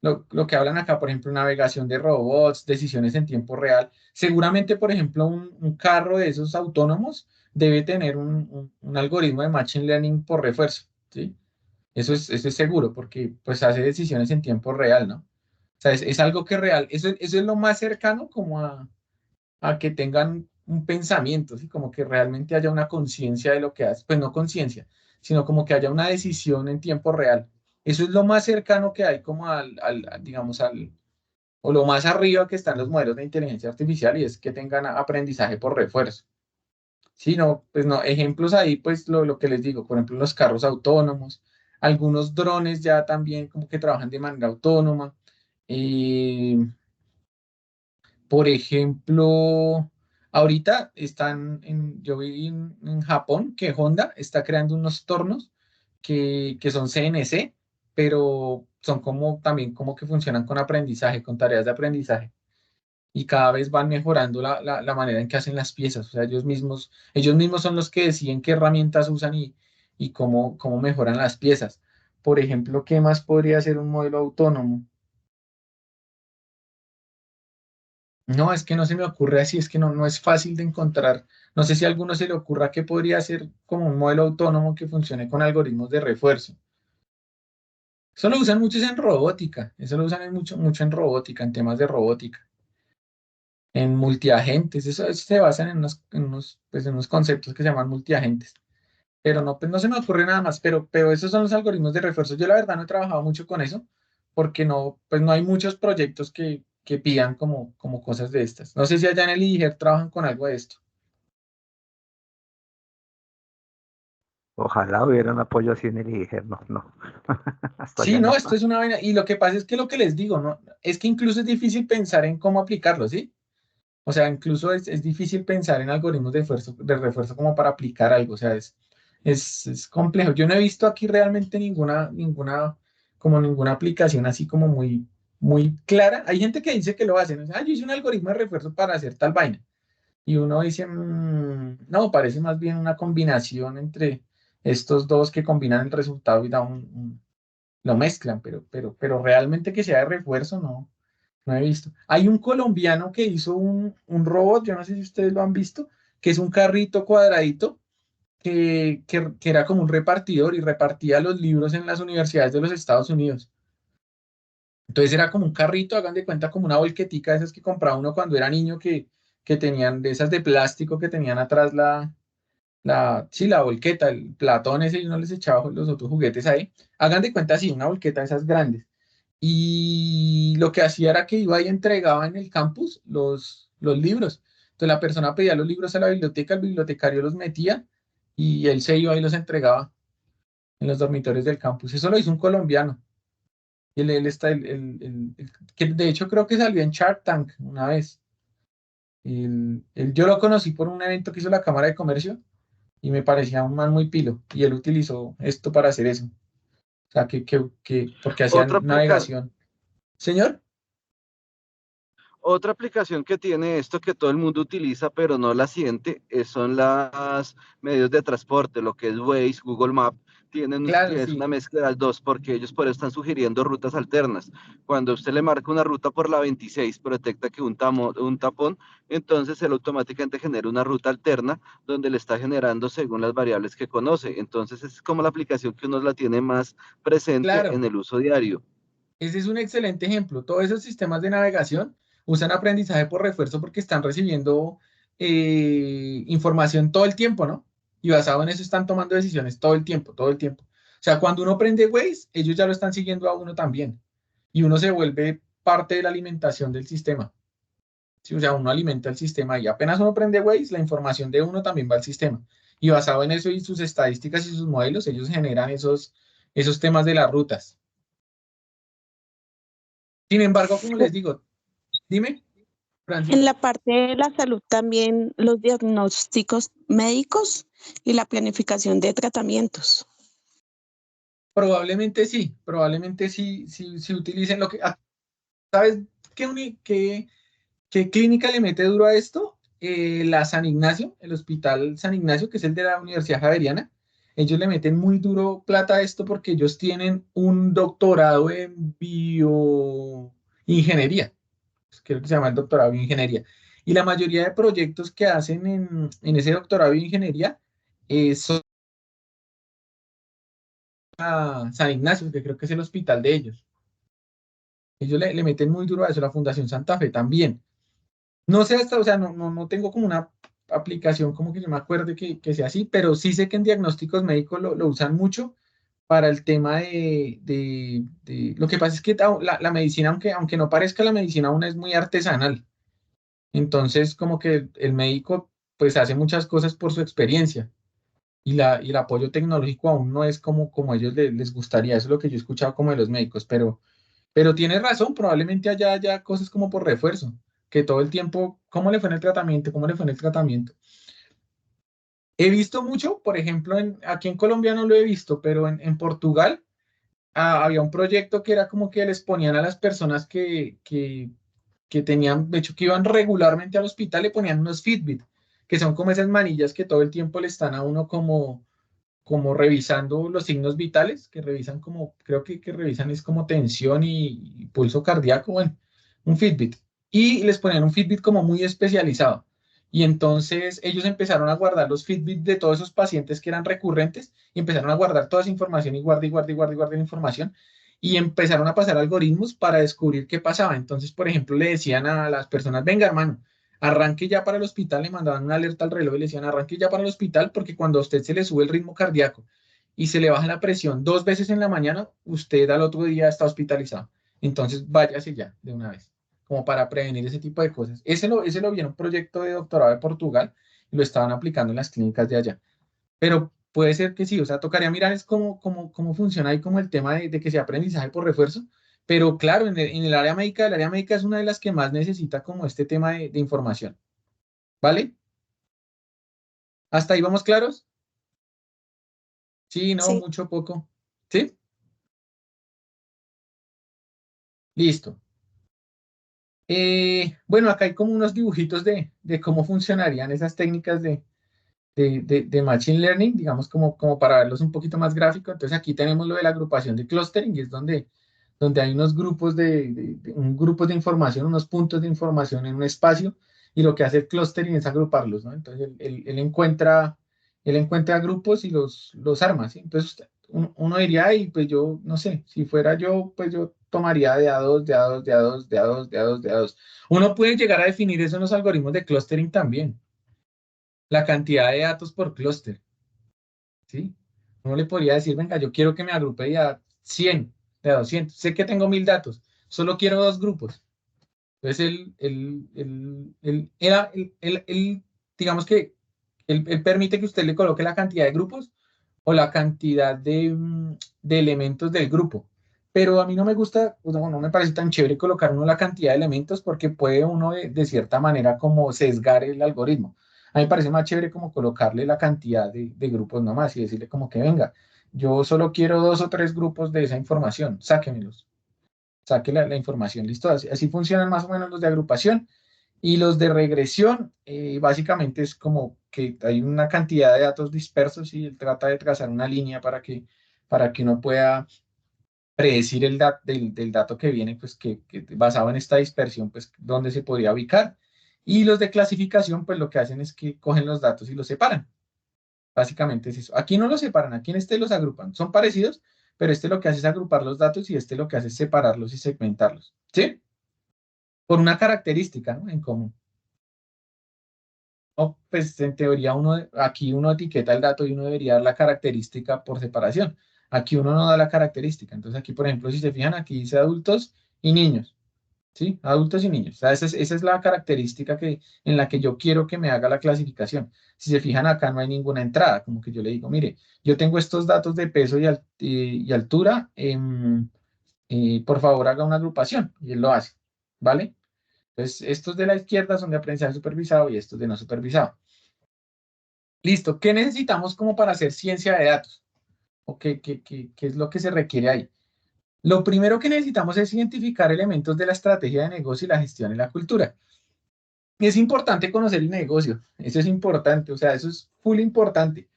lo que hablan acá, por ejemplo, navegación de robots, decisiones en tiempo real. Seguramente, por ejemplo, un carro de esos autónomos debe tener un algoritmo de machine learning por refuerzo, ¿sí? Eso es seguro, porque pues hace decisiones en tiempo real, ¿no? O sea, es algo que real, eso es lo más cercano como a que tengan un pensamiento, ¿sí? Como que realmente haya una conciencia de lo que hace, pues no conciencia, sino como que haya una decisión en tiempo real. Eso es lo más cercano que hay como digamos, o lo más arriba que están los modelos de inteligencia artificial y es que tengan aprendizaje por refuerzo. Sí, no, pues no, ejemplos ahí, pues lo que les digo, por ejemplo, los carros autónomos, algunos drones ya también como que trabajan de manera autónoma. Eh, por ejemplo, ahorita yo vi en Japón que Honda está creando unos tornos que son CNC, pero son como también como que funcionan con aprendizaje, con tareas de aprendizaje. Y cada vez van mejorando la manera en que hacen las piezas. O sea, ellos mismos son los que deciden qué herramientas usan y cómo mejoran las piezas. Por ejemplo, ¿qué más podría ser un modelo autónomo? No, es que no se me ocurre así, es que no es fácil de encontrar. No sé si a alguno se le ocurra que podría ser como un modelo autónomo que funcione con algoritmos de refuerzo. Eso lo usan muchos en robótica, eso lo usan mucho en robótica, en temas de robótica, en multiagentes, eso se basan pues, en unos conceptos que se llaman multiagentes. Pero no, pues no se me ocurre nada más, pero esos son los algoritmos de refuerzo. Yo la verdad no he trabajado mucho con eso, porque no, pues no hay muchos proyectos que pidan como cosas de estas. No sé si allá en el IDIGER trabajan con algo de esto. Ojalá hubiera un apoyo así en el IGER, no, no, hasta Sí, allá no, no. esto es una vaina. Y lo que pasa es que lo que les digo, ¿no? Es que incluso es difícil pensar en cómo aplicarlo, ¿sí? O sea, incluso es difícil pensar en algoritmos de refuerzo como para aplicar algo. O sea, es complejo. Yo no he visto aquí realmente como ninguna aplicación así como muy clara. Hay gente que dice que lo hacen. O sea, yo hice un algoritmo de refuerzo para hacer tal vaina. Y uno dice, no, parece más bien una combinación entre estos dos que combinan el resultado y da lo mezclan, pero realmente que sea de refuerzo, no he visto. Hay un colombiano que hizo un robot, yo no sé si ustedes lo han visto, que es un carrito cuadradito que era como un repartidor y repartía los libros en las universidades de los Estados Unidos. Entonces era como un carrito, hagan de cuenta como una volquetica de esas que compraba uno cuando era niño que tenían de esas de plástico que tenían atrás sí, la volqueta, el platón ese y uno les echaba los otros juguetes ahí. Hagan de cuenta así, una volqueta de esas grandes. Y lo que hacía era que iba y entregaba en el campus los libros. Entonces la persona pedía los libros a la biblioteca, el bibliotecario los metía y él se iba y los entregaba en los dormitorios del campus. Eso lo hizo un colombiano. Y él está, que de hecho creo que salió en Shark Tank una vez. Yo lo conocí por un evento que hizo la Cámara de Comercio y me parecía un man muy pilo. Y él utilizó esto para hacer eso. O sea, porque Otra hacían aplica- navegación. Señor, Otra aplicación que tiene esto que todo el mundo utiliza pero no la siente son las medios de transporte, lo que es Waze, Google Maps, claro, es una sí. mezcla de las dos porque ellos por eso están sugiriendo rutas alternas. Cuando usted le marca una ruta por la 26, pero detecta que un tapón, entonces él automáticamente genera una ruta alterna donde le está generando según las variables que conoce. Entonces es como la aplicación que uno la tiene más presente en Claro, el uso diario. ese es un excelente ejemplo. Todos esos sistemas de navegación usan aprendizaje por refuerzo porque están recibiendo información todo el tiempo, ¿no? Y basado en eso están tomando decisiones todo el tiempo, todo el tiempo. O sea, cuando uno prende Waze, ellos ya lo están siguiendo a uno también. Y uno se vuelve parte de la alimentación del sistema. Sí, o sea, uno alimenta el sistema y apenas uno prende Waze, la información de uno también va al sistema. Y basado en eso y sus estadísticas y sus modelos, ellos generan esos temas de las rutas. Sin embargo, como les digo, dime, En Francis, la parte de la salud también los diagnósticos médicos y la planificación de tratamientos. probablemente sí utilicen lo que... ¿Sabes qué clínica le mete duro a esto? La San Ignacio, el Hospital San Ignacio, que es el de la Universidad Javeriana. ellos le meten muy duro plata a esto porque ellos tienen un doctorado en bioingeniería. Creo que se llama el doctorado en bioingeniería. Y la mayoría de proyectos que hacen en ese doctorado de bioingeniería son a San Ignacio, que creo que es el hospital de ellos. Ellos le meten muy duro a eso, la Fundación Santa Fe también. No sé hasta, o sea, no tengo como una aplicación como que yo me acuerde que sea así, pero sí sé que en diagnósticos médicos lo usan mucho para el tema lo que pasa es que la medicina, aunque no parezca, la medicina aún es muy artesanal. Entonces, como que el médico pues hace muchas cosas por su experiencia y el apoyo tecnológico aún no es como a ellos les gustaría. Eso es lo que yo he escuchado como de los médicos, pero tiene razón, probablemente haya cosas como por refuerzo, que todo el tiempo, ¿cómo le fue en el tratamiento? ¿Cómo le fue en el tratamiento? He visto mucho, por ejemplo, aquí en Colombia no lo he visto, pero en Portugal había un proyecto que era como que les ponían a las personas que tenían, de hecho, que iban regularmente al hospital, le ponían unos Fitbit, que son como esas manillas que todo el tiempo le están a uno como revisando los signos vitales, que revisan como, creo que revisan es como tensión y pulso cardíaco, bueno, un Fitbit. Y les ponían un Fitbit como muy especializado. Y entonces ellos empezaron a guardar los Fitbit de todos esos pacientes que eran recurrentes y empezaron a guardar toda esa información y guarda y guarda y guarda y guarda la información y empezaron a pasar algoritmos para descubrir qué pasaba. Entonces, por ejemplo, le decían a las personas, venga, hermano, arranque ya para el hospital, le mandaban una alerta al reloj y le decían, arranque ya para el hospital porque cuando a usted se le sube el ritmo cardíaco y se le baja la presión 2 veces en la mañana, usted al otro día está hospitalizado. Entonces, váyase ya de una vez, como para prevenir ese tipo de cosas. Ese lo vi en un proyecto de doctorado de Portugal y lo estaban aplicando en las clínicas de allá. Pero puede ser que sí, o sea, tocaría mirar es cómo funciona ahí como el tema de que sea aprendizaje por refuerzo, pero claro, en el área médica, el área médica es una de las que más necesita como este tema de información, ¿vale? ¿Hasta ahí vamos claros? Sí, no, Sí. mucho, poco. ¿Sí? Listo. Bueno, acá hay como unos dibujitos de cómo funcionarían esas técnicas de Machine Learning, digamos, como para verlos un poquito más gráfico. Entonces aquí tenemos lo de la agrupación de clustering, y es donde hay unos grupos un grupo de información, unos puntos de información en un espacio, y lo que hace el clustering es agruparlos, ¿no? Entonces él encuentra grupos y los arma, ¿sí? Entonces uno diría, ay, pues yo, no sé, si fuera yo, pues yo tomaría de A2, de A2, de A2, de A2, de A2, de A2. Uno puede llegar a definir eso en los algoritmos de clustering también, la cantidad de datos por clúster, ¿sí? Uno le podría decir, venga, yo quiero que me agrupe de a 100, de a 200. Sé que tengo 1000 datos, solo quiero 2 grupos. Entonces, digamos que él permite que usted le coloque la cantidad de grupos o la cantidad de elementos del grupo. Pero a mí no me gusta, no me parece tan chévere colocar uno la cantidad de elementos porque puede uno de cierta manera como sesgar el algoritmo. A mí me parece más chévere como colocarle la cantidad de grupos nomás y decirle como que venga, yo solo quiero 2 o 3 grupos de esa información, sáquemelos, saque la información, listo. Así funcionan más o menos los de agrupación. Y los de regresión, básicamente es como que hay una cantidad de datos dispersos y él trata de trazar una línea para que uno pueda predecir del dato que viene, pues que basado en esta dispersión, pues dónde se podría ubicar. Y los de clasificación, pues lo que hacen es que cogen los datos y los separan. Básicamente es eso. Aquí no los separan, aquí en este los agrupan. Son parecidos, pero este lo que hace es agrupar los datos y este lo que hace es separarlos y segmentarlos. ¿Sí? Por una característica, ¿no? En común. No, pues en teoría aquí uno etiqueta el dato y uno debería dar la característica por separación. Aquí uno no da la característica. Entonces aquí, por ejemplo, si se fijan, aquí dice adultos y niños. ¿Sí? Adultos y niños. O sea, esa es la característica en la que yo quiero que me haga la clasificación. Si se fijan, acá no hay ninguna entrada. Como que yo le digo, mire, yo tengo estos datos de peso y altura. Por favor, haga una agrupación. Y él lo hace. ¿Vale? Entonces, estos de la izquierda son de aprendizaje supervisado y estos de no supervisado. Listo. ¿Qué necesitamos como para hacer ciencia de datos? ¿O qué es lo que se requiere ahí? Lo primero que necesitamos es identificar elementos de la estrategia de negocio y la gestión y la cultura. Y es importante conocer el negocio. Eso es importante. O sea, eso es full importante.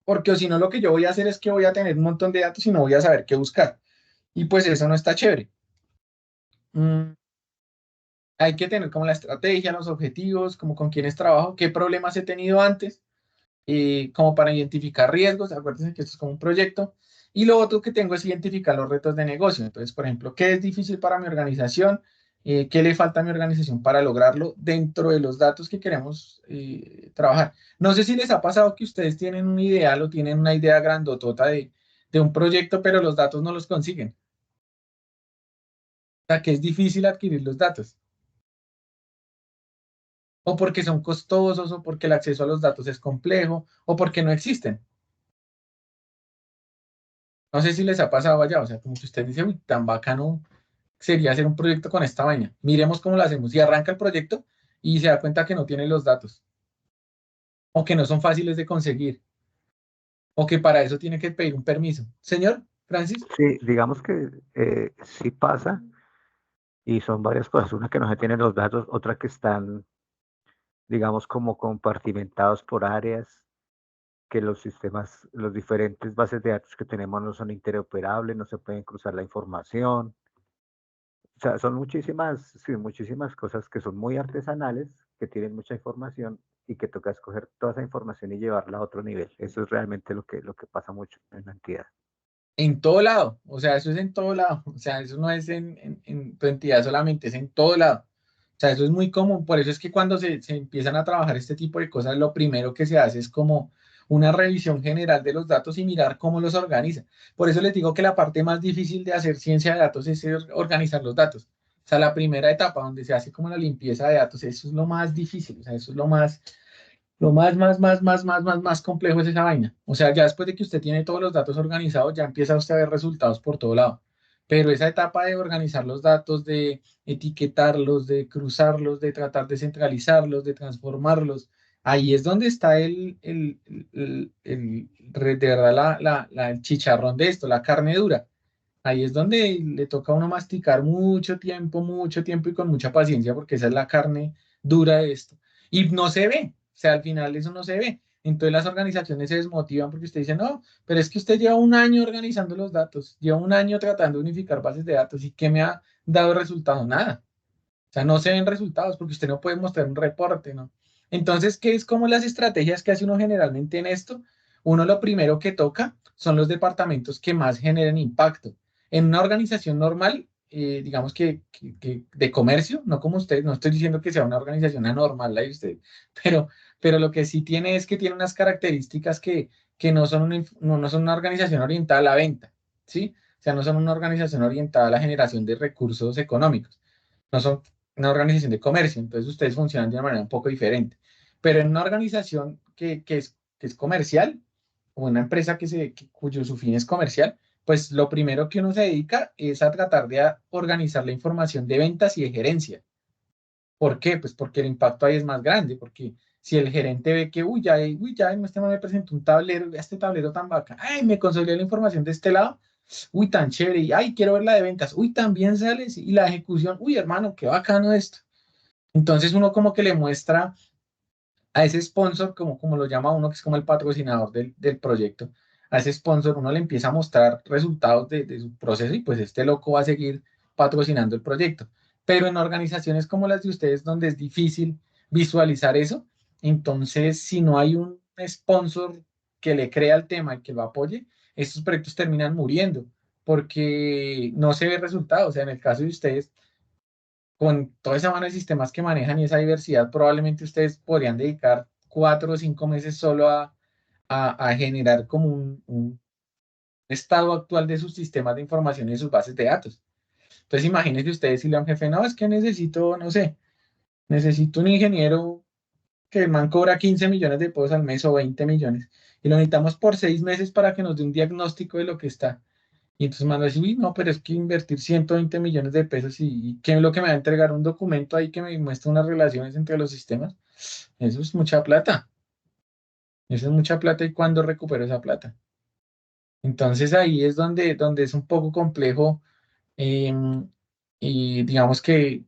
porque o si no lo que yo voy a hacer es que voy a tener un montón de datos y no voy a saber qué buscar. Y pues eso no está chévere. Hay que tener como la estrategia, los objetivos, como con quiénes trabajo, qué problemas he tenido antes, como para identificar riesgos. Acuérdense que esto es como un proyecto. Y lo otro que tengo es identificar los retos de negocio. Entonces, por ejemplo, ¿qué es difícil para mi organización? ¿Qué le falta a mi organización para lograrlo dentro de los datos que queremos trabajar? No sé si les ha pasado que ustedes tienen un ideal o tienen una idea grandotota de un proyecto, pero los datos no los consiguen. O sea, que es difícil adquirir los datos. O porque son costosos, o porque el acceso a los datos es complejo, o porque no existen. No sé si les ha pasado allá, o sea, como que usted dice, uy, tan bacano sería hacer un proyecto con esta vaina. Miremos cómo lo hacemos. Y arranca el proyecto y se da cuenta que no tiene los datos, o que no son fáciles de conseguir, o que para eso tiene que pedir un permiso. Señor Francis. Sí, digamos que sí pasa y son varias cosas. Una que no se tienen los datos, otra que están, digamos, como compartimentados por áreas, que los sistemas, los diferentes bases de datos que tenemos no son interoperables, no se pueden cruzar la información. O sea, son muchísimas, sí, muchísimas cosas que son muy artesanales, que tienen mucha información y que toca escoger toda esa información y llevarla a otro nivel. Eso es realmente lo que pasa mucho en la entidad. En todo lado, o sea, eso es en todo lado, o sea, eso no es en tu entidad solamente, es en todo lado. O sea, eso es muy común, por eso es que cuando se empiezan a trabajar este tipo de cosas, lo primero que se hace es como una revisión general de los datos y mirar cómo los organiza. Por eso les digo que la parte más difícil de hacer ciencia de datos es organizar los datos. O sea, la primera etapa donde se hace como la limpieza de datos, eso es lo más difícil, o sea, eso es lo más complejo es esa vaina. O sea, ya después de que usted tiene todos los datos organizados, ya empieza usted a ver resultados por todo lado. Pero esa etapa de organizar los datos, de etiquetarlos, de cruzarlos, de tratar de centralizarlos, de transformarlos, ahí es donde está de verdad el chicharrón de esto, la carne dura. Ahí es donde le toca a uno masticar mucho tiempo y con mucha paciencia, porque esa es la carne dura de esto. Y no se ve, o sea, al final eso no se ve. Entonces las organizaciones se desmotivan porque usted dice, no, pero es que usted lleva un año organizando los datos, lleva un año tratando de unificar bases de datos y ¿qué me ha dado resultado? Nada. O sea, no se ven resultados porque usted no puede mostrar un reporte, ¿no? Entonces, ¿qué es como las estrategias que hace uno generalmente en esto? Uno lo primero que toca son los departamentos que más generen impacto. En una organización normal, digamos que de comercio, no como usted, no estoy diciendo que sea una organización anormal la de usted, pero lo que sí tiene es que tiene unas características que no son no son una organización orientada a la venta, ¿sí? O sea, no son una organización orientada a la generación de recursos económicos, no son una organización de comercio, entonces ustedes funcionan de una manera un poco diferente. Pero en una organización que es comercial, o una empresa cuyo su fin es comercial, pues lo primero que uno se dedica es a tratar de organizar la información de ventas y de gerencia. ¿Por qué? Pues porque el impacto ahí es más grande, porque si el gerente ve que, uy, ya, este man me presentó un tablero, este tablero tan bacán, ay, me consolidó la información de este lado, uy, tan chévere, y ay, quiero ver la de ventas, uy, también sale, sí, y la ejecución, uy, hermano, qué bacano esto. Entonces uno como que le muestra a ese sponsor, como lo llama uno, que es como el patrocinador del proyecto, a ese sponsor uno le empieza a mostrar resultados de su proceso y pues este loco va a seguir patrocinando el proyecto. Pero en organizaciones como las de ustedes, donde es difícil visualizar eso, entonces si no hay un sponsor que le crea el tema y que lo apoye, estos proyectos terminan muriendo porque no se ve resultado. O sea, en el caso de ustedes, con toda esa mano de sistemas que manejan y esa diversidad, probablemente ustedes podrían dedicar 4 o 5 meses solo a generar como un estado actual de sus sistemas de información y de sus bases de datos. Entonces, imagínense ustedes si le dan jefe, no, es que necesito, no sé, necesito un ingeniero que el man cobra 15 millones de pesos al mes o 20 millones y lo necesitamos por 6 meses para que nos dé un diagnóstico de lo que está. Y entonces me van a decir, uy, no, pero es que invertir 120 millones de pesos y ¿qué es lo que me va a entregar? Un documento ahí que me muestra unas relaciones entre los sistemas. Eso es mucha plata. Eso es mucha plata y ¿cuándo recupero esa plata? Entonces ahí es donde es un poco complejo y digamos que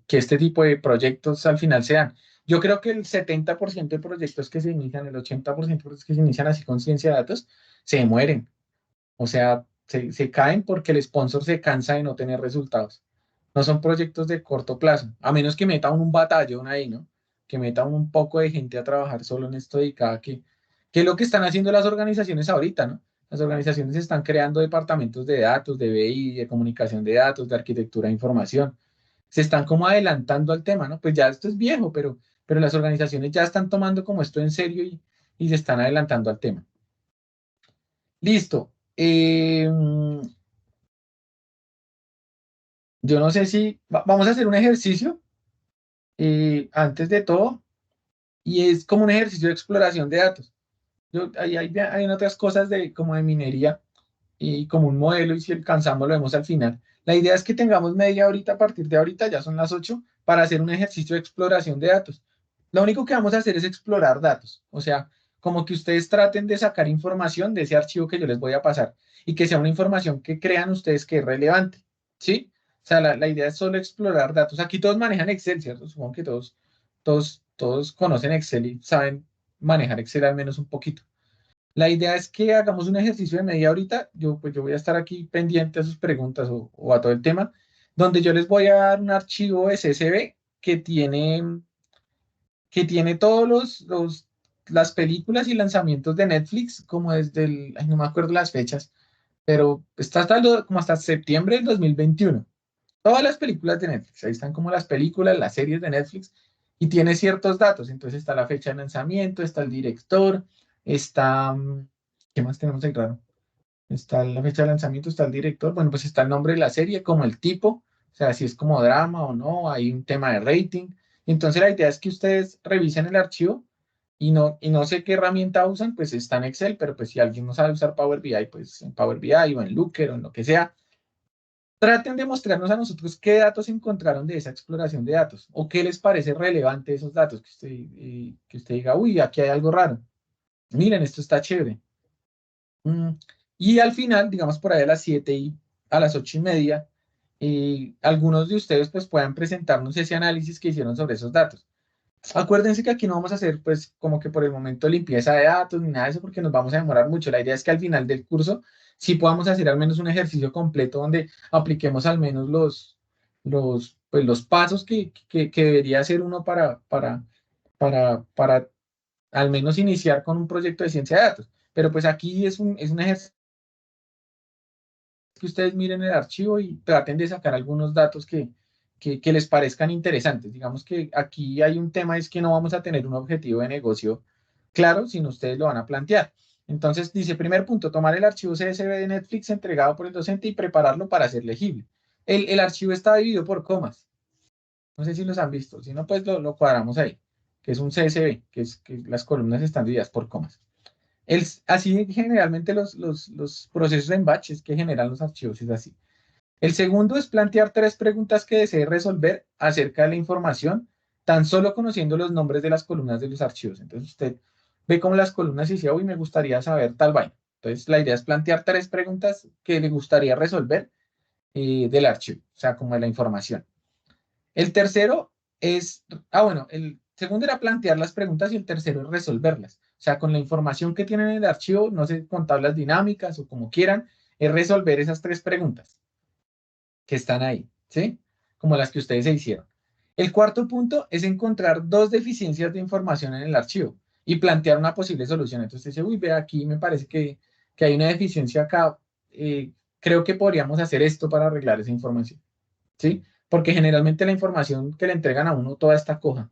este tipo de proyectos al final se dan. Yo creo que el 70% de proyectos que se inician, el 80% de proyectos que se inician así con ciencia de datos, se mueren. O sea, se caen porque el sponsor se cansa de no tener resultados. No son proyectos de corto plazo, a menos que meta un batallón ahí, ¿no? Que meta un poco de gente a trabajar solo en esto dedicada, que es lo que están haciendo las organizaciones ahorita, ¿no? Las organizaciones están creando departamentos de datos, de BI, de comunicación de datos, de arquitectura de información. Se están como adelantando al tema, ¿no? Pues ya esto es viejo, pero las organizaciones ya están tomando como esto en serio y se están adelantando al tema. Listo. Yo no sé si vamos a hacer un ejercicio antes de todo y es como un ejercicio de exploración de datos. Hay otras cosas de como de minería y como un modelo y si alcanzamos lo vemos al final. La idea es que tengamos media horita a partir de ahorita, ya son las 8, para hacer un ejercicio de exploración de datos. Lo único que vamos a hacer es explorar datos, o sea, como que ustedes traten de sacar información de ese archivo que yo les voy a pasar y que sea una información que crean ustedes que es relevante, ¿sí? O sea, la idea es solo explorar datos. Aquí todos manejan Excel, ¿cierto? Supongo que todos conocen Excel y saben manejar Excel al menos un poquito. La idea es que hagamos un ejercicio de media horita. Yo voy a estar aquí pendiente a sus preguntas o a todo el tema, donde yo les voy a dar un archivo SSB que tiene todos las películas y lanzamientos de Netflix, como desde ay, no me acuerdo las fechas, pero está como hasta septiembre del 2021. Todas las películas de Netflix, ahí están como las películas, las series de Netflix, y tiene ciertos datos. Entonces está la fecha de lanzamiento, está el director, está, ¿qué más tenemos ahí raro? Está la fecha de lanzamiento, está el director, bueno, pues está el nombre de la serie, como el tipo, o sea, si es como drama o no, hay un tema de rating. Entonces la idea es que ustedes revisen el archivo y no sé qué herramienta usan, pues está en Excel, pero pues si alguien no sabe usar Power BI, pues en Power BI o en Looker o en lo que sea, traten de mostrarnos a nosotros qué datos encontraron de esa exploración de datos o qué les parece relevante esos datos, que usted diga, uy, aquí hay algo raro. Miren, esto está chévere. Y al final, digamos por ahí a las 7 y a las 8:30, algunos de ustedes pues puedan presentarnos ese análisis que hicieron sobre esos datos. Acuérdense que aquí no vamos a hacer pues como que por el momento limpieza de datos ni nada de eso porque nos vamos a demorar mucho. La idea es que al final del curso sí podamos hacer al menos un ejercicio completo donde apliquemos al menos los pasos que debería hacer uno para al menos iniciar con un proyecto de ciencia de datos. Pero pues aquí es un ejercicio que ustedes miren el archivo y traten de sacar algunos datos que les parezcan interesantes. Digamos que aquí hay un tema, es que no vamos a tener un objetivo de negocio claro, sino ustedes lo van a plantear. Entonces, dice, primer punto, tomar el archivo CSV de Netflix entregado por el docente y prepararlo para ser legible. El archivo está dividido por comas. No sé si los han visto. Si no, pues lo cuadramos ahí, que es un CSV, que las columnas están divididas por comas. Así generalmente los procesos en batch es que generan los archivos, es así. El segundo es plantear 3 preguntas que desee resolver acerca de la información, tan solo conociendo los nombres de las columnas de los archivos. Entonces usted ve como las columnas y dice, uy, me gustaría saber tal vaina. Entonces la idea es plantear 3 preguntas que le gustaría resolver del archivo, o sea, como de la información. El tercero bueno, el segundo era plantear las preguntas y el tercero es resolverlas. O sea, con la información que tienen en el archivo, no sé, con tablas dinámicas o como quieran, es resolver esas 3 preguntas que están ahí, ¿sí? Como las que ustedes se hicieron. El cuarto punto es encontrar 2 deficiencias de información en el archivo y plantear una posible solución. Entonces dice, uy, ve aquí, me parece que hay una deficiencia acá. Creo que podríamos hacer esto para arreglar esa información, ¿sí? Porque generalmente la información que le entregan a uno toda está coja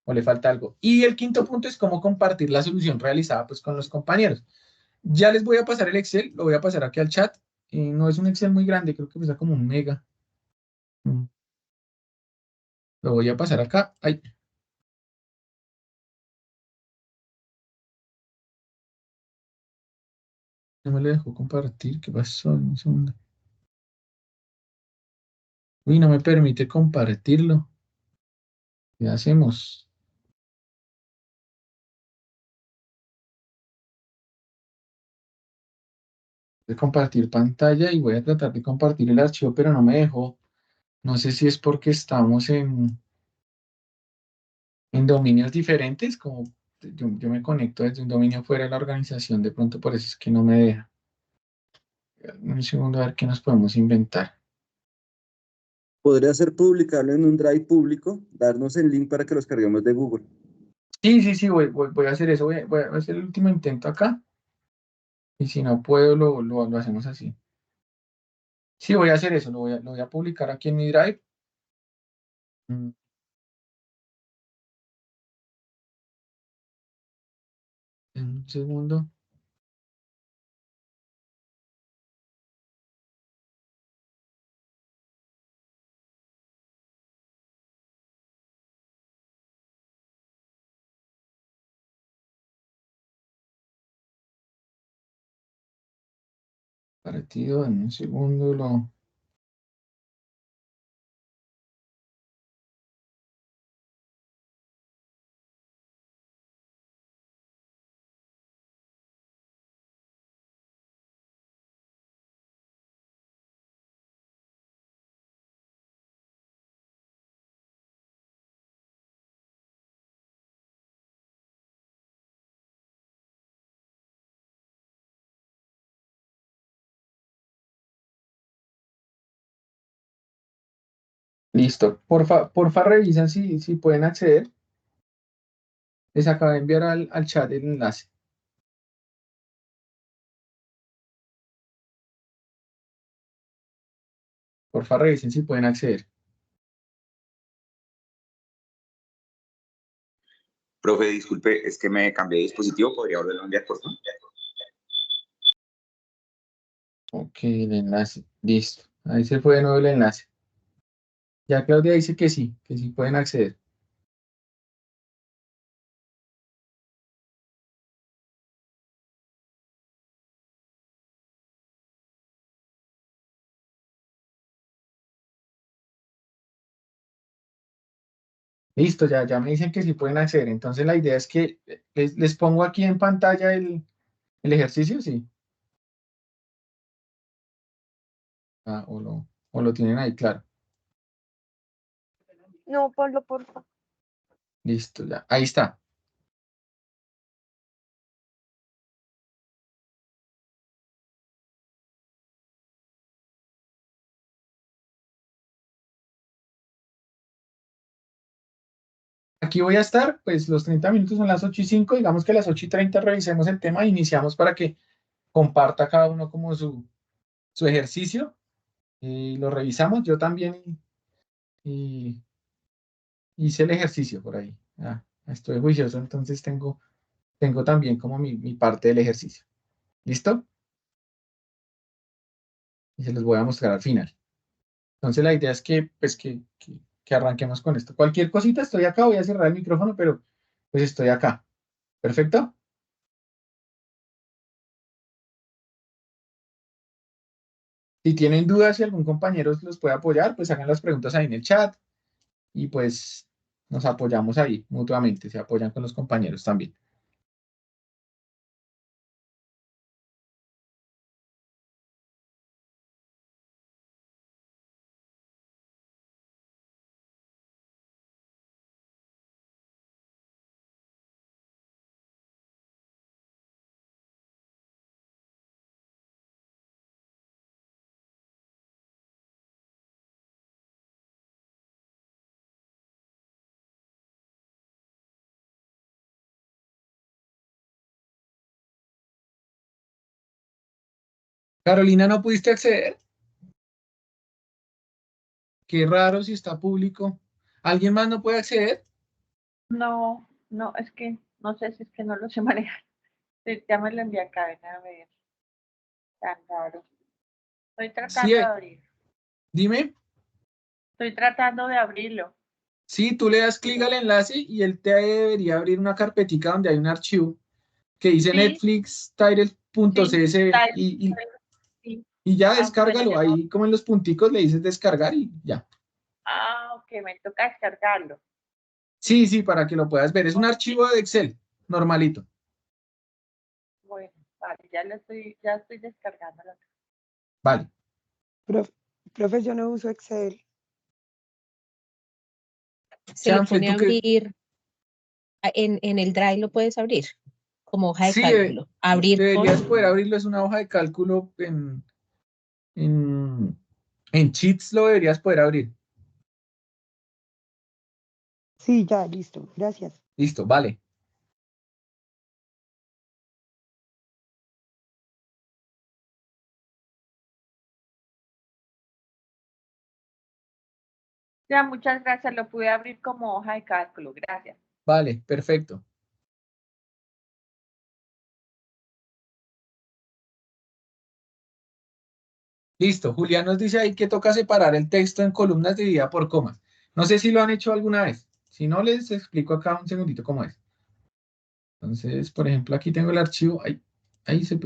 o le falta algo. Y el quinto punto es cómo compartir la solución realizada pues con los compañeros. Ya les voy a pasar el Excel, lo voy a pasar aquí al chat. No es un Excel muy grande, creo que pesa como 1 mega. Lo voy a pasar acá. Ay. No me lo dejó compartir. ¿Qué pasó? Un segundo. Uy, no me permite compartirlo. ¿Qué hacemos? Voy a compartir pantalla y voy a tratar de compartir el archivo, pero no me dejó. No sé si es porque estamos en en dominios diferentes, como yo me conecto desde un dominio fuera de la organización, de pronto por eso es que no me deja. Un segundo a ver qué nos podemos inventar. Podría ser publicable en un drive público, darnos el link para que los carguemos de Google. Sí, voy a hacer eso, voy a hacer el último intento acá. Y si no puedo, lo hacemos así. Sí, voy a hacer eso, lo voy a publicar aquí en mi drive. Mm. En un segundo. Partido, en un segundo lo... Listo. Porfa, revisan si pueden acceder. Les acabo de enviar al chat el enlace. Porfa, revisen si pueden acceder. Profe, disculpe, es que me cambié de dispositivo, ¿podría volverlo a enviar, por favor? Ok, el enlace. Listo. Ahí se fue de nuevo el enlace. Ya Claudia dice que sí pueden acceder. Listo, ya me dicen que sí pueden acceder. Entonces la idea es que les pongo aquí en pantalla el ejercicio, sí. Ah, o lo tienen ahí, claro. No, ponlo, por favor. Listo, ya. Ahí está. Aquí voy a estar, pues los 30 minutos son las 8:05, digamos que a las 8:30 revisemos el tema e iniciamos para que comparta cada uno como su ejercicio y lo revisamos. Yo también y hice el ejercicio por ahí. Estoy juicioso, entonces tengo también como mi parte del ejercicio. ¿Listo? Y se los voy a mostrar al final. Entonces la idea es que, pues, que arranquemos con esto. Cualquier cosita, estoy acá, voy a cerrar el micrófono, pero pues estoy acá. ¿Perfecto? Si tienen dudas, si algún compañero los puede apoyar, pues hagan las preguntas ahí en el chat y pues nos apoyamos ahí mutuamente, se apoyan con los compañeros también. Carolina, ¿no pudiste acceder? Qué raro si está público. ¿Alguien más no puede acceder? No, es que no sé si es que no lo sé manejar. Sí, ya me lo envié acá, ven a ver. Tan raro. Estoy Sí, tratando de abrir. dime. Estoy tratando de abrirlo. Sí, tú le das clic al enlace y él te debería abrir una carpetica donde hay un archivo que dice Sí, Netflix sí, title.csv sí. y ya Bueno, descárgalo. ya. Ahí como en los punticos le dices descargar y ya. Ok, me toca descargarlo. Sí, para que lo puedas ver. Es un archivo de Excel, normalito. Bueno, vale, ya estoy descargándolo. Vale. Profe, yo no uso Excel. Se le Chanfle, pone ¿tú qué? abrir en el Drive lo puedes abrir como hoja de Sí, cálculo. Abrir deberías con... poder abrirlo, es una hoja de cálculo en Sheets lo deberías poder abrir. Sí, ya, listo. Gracias. Listo, vale. Ya, muchas gracias. Lo pude abrir como hoja de cálculo. Gracias. Vale, perfecto. Listo, Julián nos dice ahí que toca separar el texto en columnas dividida por comas. No sé si lo han hecho alguna vez. Si no, les explico acá un segundito cómo es. Entonces, por ejemplo, aquí tengo el archivo. Ahí se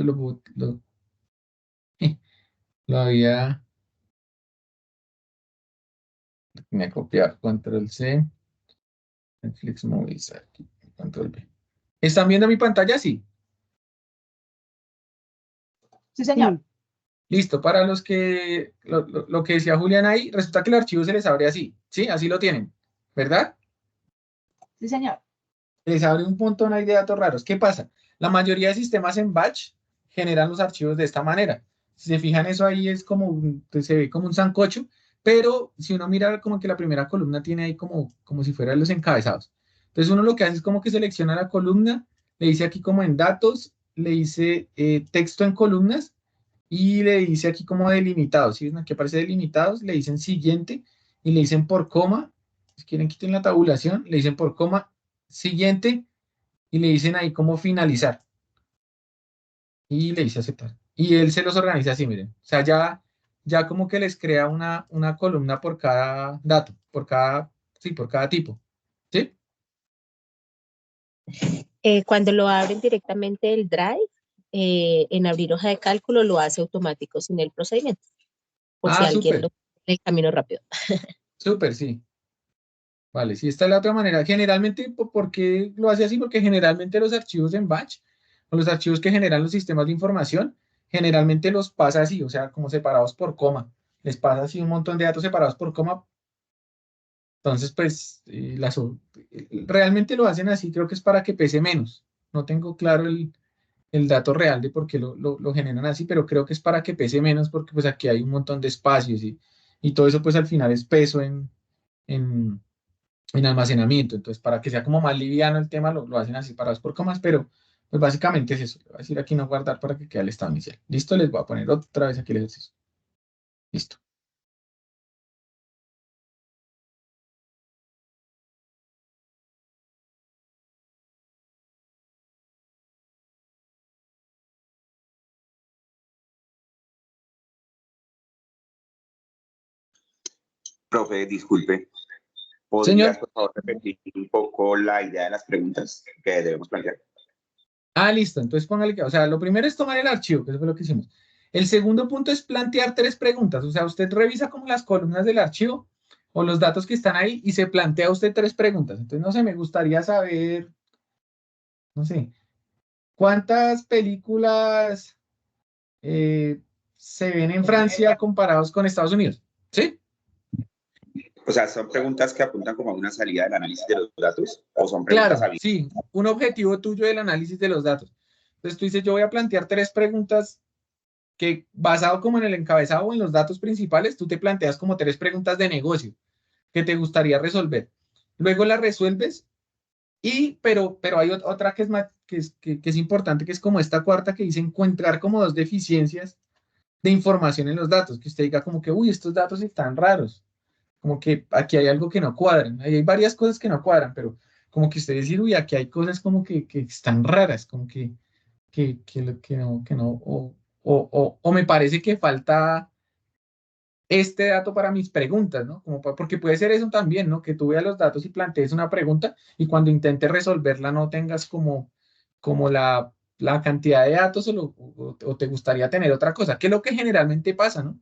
lo había. Me copiar. Control C. Netflix Movies. Aquí, Control V. ¿Están viendo mi pantalla? Sí. Sí, señor. Sí, Listo. Para los que. Lo que decía Julián ahí, resulta que el archivo se les abre así. ¿Sí? Así lo tienen. ¿Verdad? Sí, señor. Les abre un montón ahí de datos raros. ¿Qué pasa? La mayoría de sistemas en batch generan los archivos de esta manera. Si se fijan, eso ahí es como, pues, se ve como un sancocho, pero si uno mira como que la primera columna tiene ahí como si fueran los encabezados. Entonces uno lo que hace es como que selecciona la columna, le dice aquí como en datos, le dice texto en columnas y le dice aquí como delimitados. Si ven aquí aparece delimitados, le dicen siguiente y le dicen por coma. Si quieren quiten la tabulación, le dicen por coma siguiente y le dicen ahí cómo finalizar y le dice aceptar. Y él se los organiza así, miren. O sea, ya como que les crea una columna por cada dato, por cada tipo. ¿Sí? Cuando lo abren directamente el Drive, en abrir hoja de cálculo lo hace automático sin el procedimiento, por si Ah, alguien súper, lo el camino rápido. súper, sí. Vale, si esta es la otra manera. Generalmente, ¿por qué lo hace así? Porque generalmente los archivos en batch o los archivos que generan los sistemas de información, generalmente los pasa así, o sea, como separados por coma. Les pasa así un montón de datos separados por coma. Entonces, pues, realmente lo hacen así, creo que es para que pese menos. No tengo claro el dato real de por qué lo generan así, pero creo que es para que pese menos porque pues aquí hay un montón de espacios y todo eso pues al final es peso en en almacenamiento. Entonces, para que sea como más liviano el tema, lo hacen así parados por comas, pero pues básicamente es eso. Le voy a decir aquí no guardar para que quede el estado inicial. Listo, les voy a poner otra vez aquí el ejercicio. Listo. Profe, disculpe, ¿podrías Señor. por favor repetir un poco la idea de las preguntas que debemos plantear? Ah, listo. Entonces póngale que, o sea, lo primero es tomar el archivo, que eso fue lo que hicimos. El segundo punto es plantear tres preguntas. O sea, usted revisa como las columnas del archivo o los datos que están ahí y se plantea usted tres preguntas. Entonces, no sé, me gustaría saber, no sé, ¿cuántas películas se ven en Francia comparados con Estados Unidos? ¿Sí? O sea, ¿son preguntas que apuntan como a una salida del análisis de los datos o son preguntas Claro, abiertas? sí, un objetivo tuyo del análisis de los datos. Entonces tú dices, yo voy a plantear tres preguntas que basado como en el encabezado o en los datos principales, tú te planteas como tres preguntas de negocio que te gustaría resolver. Luego las resuelves pero hay otra que es, que es importante, que es como esta cuarta que dice encontrar como dos deficiencias de información en los datos, que usted diga como que, uy, estos datos están raros, como que aquí hay algo que no cuadran, ahí hay varias cosas que no cuadran, pero como que usted decir, uy, aquí hay cosas como que están raras, como que no, o me parece que falta este dato para mis preguntas, ¿no? Porque puede ser eso también, ¿no? Que tú veas los datos y plantees una pregunta y cuando intentes resolverla no tengas como la cantidad de datos o te gustaría tener otra cosa, que es lo que generalmente pasa, ¿no?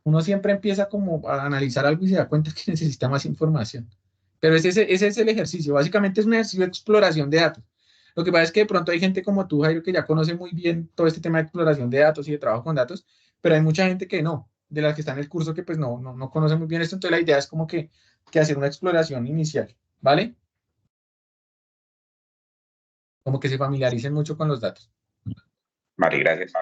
Uno siempre empieza como a analizar algo y se da cuenta que necesita más información. Pero ese es el ejercicio. Básicamente es un ejercicio de exploración de datos. Lo que pasa es que de pronto hay gente como tú, Jairo, que ya conoce muy bien todo este tema de exploración de datos y de trabajo con datos, pero hay mucha gente que no, de las que está en el curso que pues no conoce muy bien esto. Entonces la idea es como que hacer una exploración inicial, ¿vale? como que se familiaricen mucho con los datos. Vale, gracias.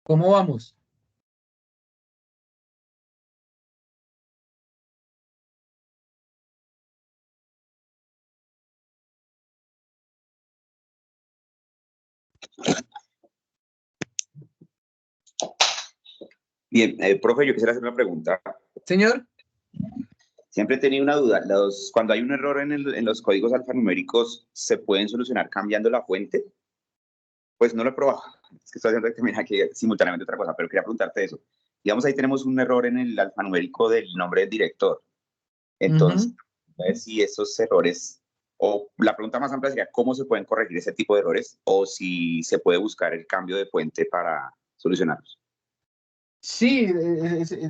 ¿Cómo vamos? Bien, profe, yo quisiera hacer una pregunta. Señor. Siempre he tenido una duda. Cuando hay un error en los códigos alfanuméricos, ¿se pueden solucionar cambiando la fuente? Pues no lo he probado. Es que estoy haciendo también aquí simultáneamente otra cosa, pero quería preguntarte eso. Digamos, ahí tenemos un error en el alfanumérico del nombre del director. Entonces, si esos errores, o la pregunta más amplia sería, ¿cómo se pueden corregir ese tipo de errores? O si se puede buscar el cambio de fuente para solucionarlos. Sí,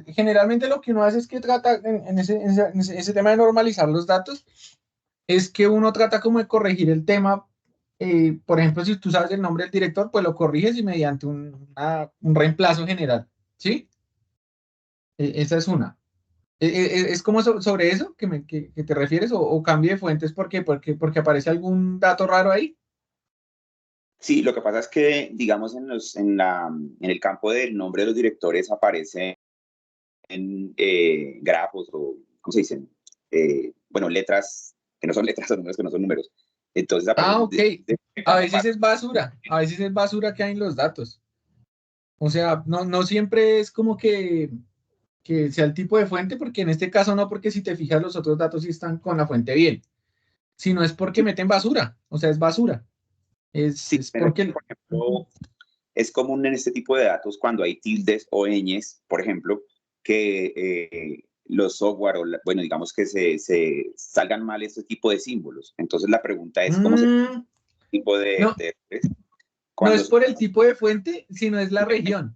generalmente lo que uno hace es que trata, en ese tema de normalizar los datos, es que uno trata como de corregir el tema. Por ejemplo, si tú sabes el nombre del director, pues lo corriges y mediante un reemplazo general, ¿sí? Esa es una. ¿Es como sobre eso que te refieres o cambio de fuentes porque aparece algún dato raro ahí? Sí, lo que pasa es que, digamos, en el campo del nombre de los directores aparecen grafos o, ¿cómo se dicen? Bueno, letras que no son letras o números que no son números. Entonces aparecen Ok. A veces es basura que hay en los datos. O sea, no siempre es como que sea el tipo de fuente, porque en este caso no, porque si te fijas los otros datos sí están con la fuente bien, sino es porque meten basura, o sea, es basura. Sí, Es pero, porque... por ejemplo, es común en este tipo de datos cuando hay tildes o ñes, por ejemplo, que los software, bueno, digamos que se salgan mal este tipo de símbolos. Entonces la pregunta es, ¿cómo se tipo No, de no cuando es por el tipo de fuente, sino es la región.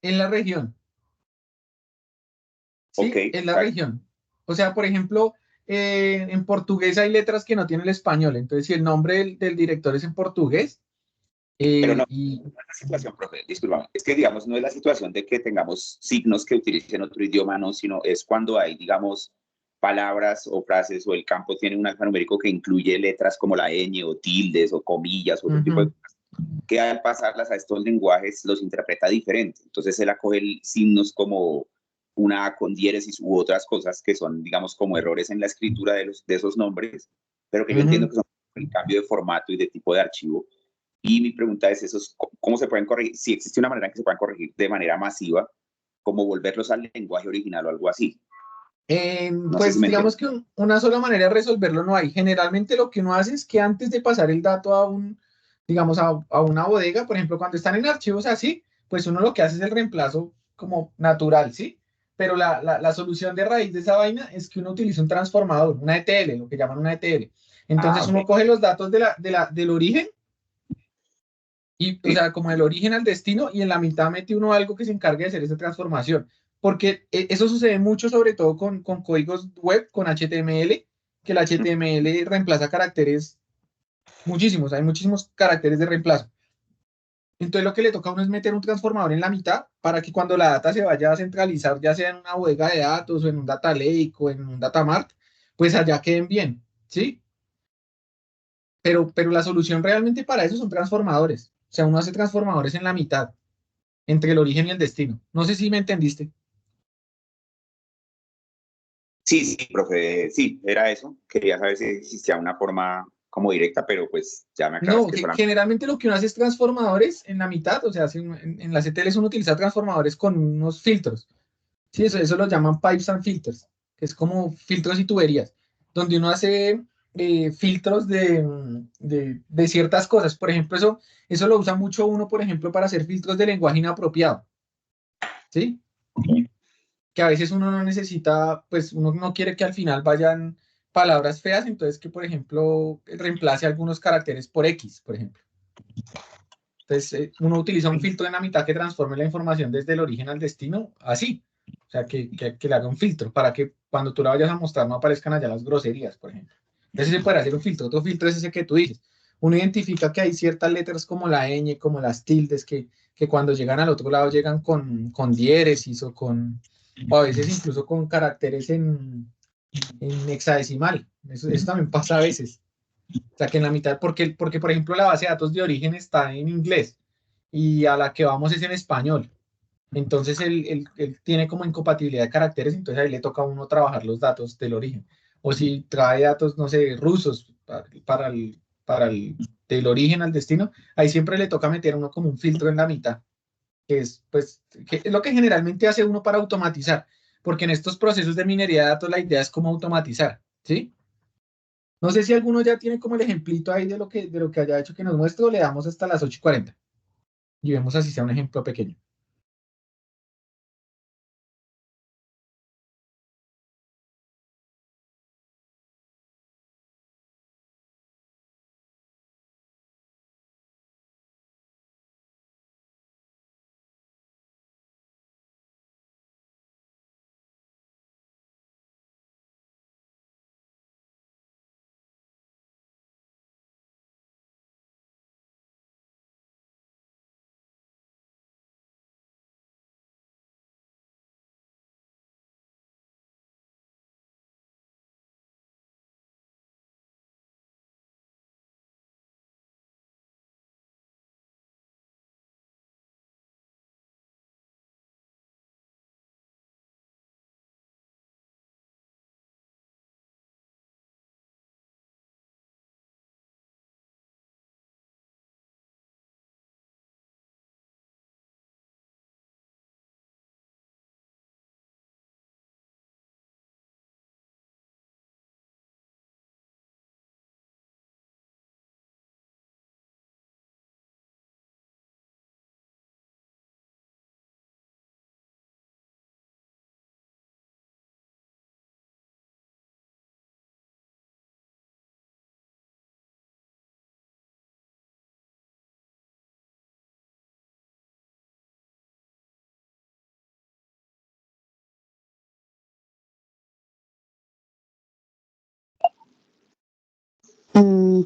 En la región. ¿Sí? Ok, En la región. O sea, por ejemplo, en portugués hay letras que no tiene el español. Entonces, si el nombre del director es en portugués, pero no, y... no es la situación, profe, discúlpame, es que digamos, no es la situación de que tengamos signos que utilicen otro idioma, no, sino es cuando hay, digamos, palabras o frases o el campo tiene un alfanumérico que incluye letras como la ñ o tildes o comillas o otro tipo de cosas, que al pasarlas a estos lenguajes los interpreta diferente. Entonces él acoge signos como una A con diéresis u otras cosas que son, digamos, como errores en la escritura de esos nombres, pero que yo entiendo que son el cambio de formato y de tipo de archivo. Y mi pregunta es, ¿cómo se pueden corregir? Si existe una manera en que se puedan corregir de manera masiva, como volverlos al lenguaje original o algo así. No sé si Pues me digamos entiendes. que una sola manera de resolverlo no hay. Generalmente lo que uno hace es que antes de pasar el dato digamos, a una bodega, por ejemplo, cuando están en archivos así, pues uno lo que hace es el reemplazo como natural, ¿sí? Pero la solución de raíz de esa vaina es que uno utiliza un transformador, una ETL, lo que llaman una ETL. Entonces uno coge los datos del origen, y, o sea, como del origen al destino, y en la mitad mete uno algo que se encargue de hacer esa transformación. Porque eso sucede mucho, sobre todo con códigos web, con HTML, que el HTML reemplaza caracteres muchísimos, hay muchísimos caracteres de reemplazo. Entonces lo que le toca a uno es meter un transformador en la mitad para que cuando la data se vaya a centralizar, ya sea en una bodega de datos o en un data lake o en un data mart, pues allá queden bien, ¿sí? Pero la solución realmente para eso son transformadores. O sea, uno hace transformadores en la mitad, entre el origen y el destino. No sé si me entendiste. Sí, sí, profe, sí, era eso. Quería saber si existía una forma como directa, pero pues ya me aclaras No, que solamente... generalmente lo que uno hace es transformadores en la mitad, o sea, en las ETLs uno utiliza transformadores con unos filtros. Sí, eso lo llaman pipes and filters, que es como filtros y tuberías, donde uno hace filtros de ciertas cosas. Por ejemplo, eso lo usa mucho uno, por ejemplo, para hacer filtros de lenguaje inapropiado. ¿Sí? Que a veces uno no necesita, pues uno no quiere que al final vayan palabras feas, entonces que, por ejemplo, reemplace algunos caracteres por X, por ejemplo. Entonces, uno utiliza un filtro en la mitad que transforme la información desde el origen al destino, así. O sea, que le haga un filtro para que cuando tú la vayas a mostrar no aparezcan allá las groserías, por ejemplo. Entonces, se puede hacer un filtro. Otro filtro es ese que tú dices. Uno identifica que hay ciertas letras como la ñ, como las tildes, que cuando llegan al otro lado llegan con diéresis o a veces incluso con caracteres en hexadecimal. Eso también pasa a veces. O sea, que en la mitad, porque por ejemplo la base de datos de origen está en inglés y a la que vamos es en español. Entonces él tiene como incompatibilidad de caracteres, entonces ahí le toca a uno trabajar los datos del origen. O si trae datos, no sé, rusos para el del origen al destino, ahí siempre le toca meter a uno como un filtro en la mitad, que es, pues, que es lo que generalmente hace uno para automatizar, porque en estos procesos de minería de datos la idea es como automatizar, ¿sí? No sé si alguno ya tiene como el ejemplito ahí de lo que haya hecho que nos muestre, o le damos hasta las 8:40 y vemos así sea un ejemplo pequeño.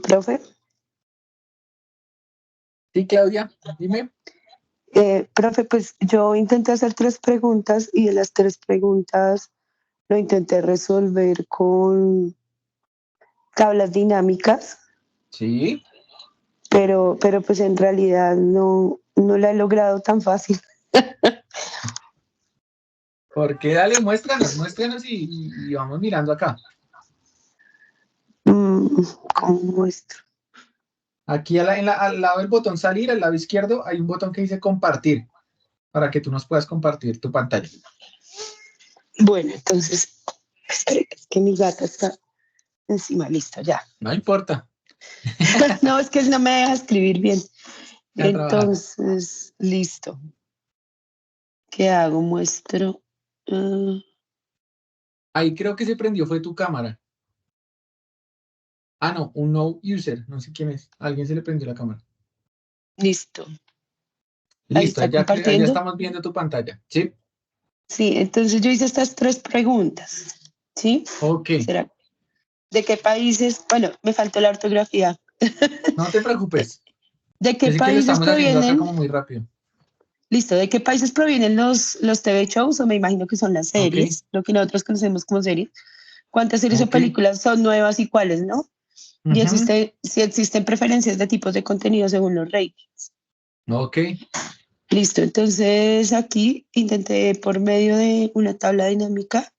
Profe, Sí, Claudia, dime. profe, pues yo intenté hacer 3 preguntas y de las 3 preguntas lo intenté resolver con tablas dinámicas, Sí. pero pues en realidad no la he logrado tan fácil. ¿Por qué? Dale, muéstranos y vamos mirando acá. ¿Cómo muestro? Aquí al lado del botón salir, al lado izquierdo, hay un botón que dice compartir, para que tú nos puedas compartir tu pantalla. Bueno, entonces, espere, es que mi gata está encima, listo, ya. No importa, No, es que él no me deja escribir bien. a trabajar. Entonces, listo. ¿Qué hago? Muestro. Ahí creo que se prendió, fue tu cámara. Ah, no, un no user, no sé quién es. A alguien se le prendió la cámara. Listo. Ahí Listo, está ahí ya compartiendo. estamos viendo tu pantalla. Sí, Sí, entonces yo hice estas 3 preguntas. ¿Sí? ok, ¿Será? ¿De qué países? Bueno, me faltó la ortografía. no te preocupes. ¿De qué Yo sé que lo países estamos haciendo acá provienen? como muy rápido. Listo, ¿de qué países provienen los TV shows? O me imagino que son las Ok, series, lo que nosotros conocemos como series. ¿Cuántas series o ok. películas son nuevas y cuáles no? Y Ujú, si existen preferencias de tipos de contenido según los ratings. ok. Listo, entonces aquí intenté por medio de una tabla dinámica,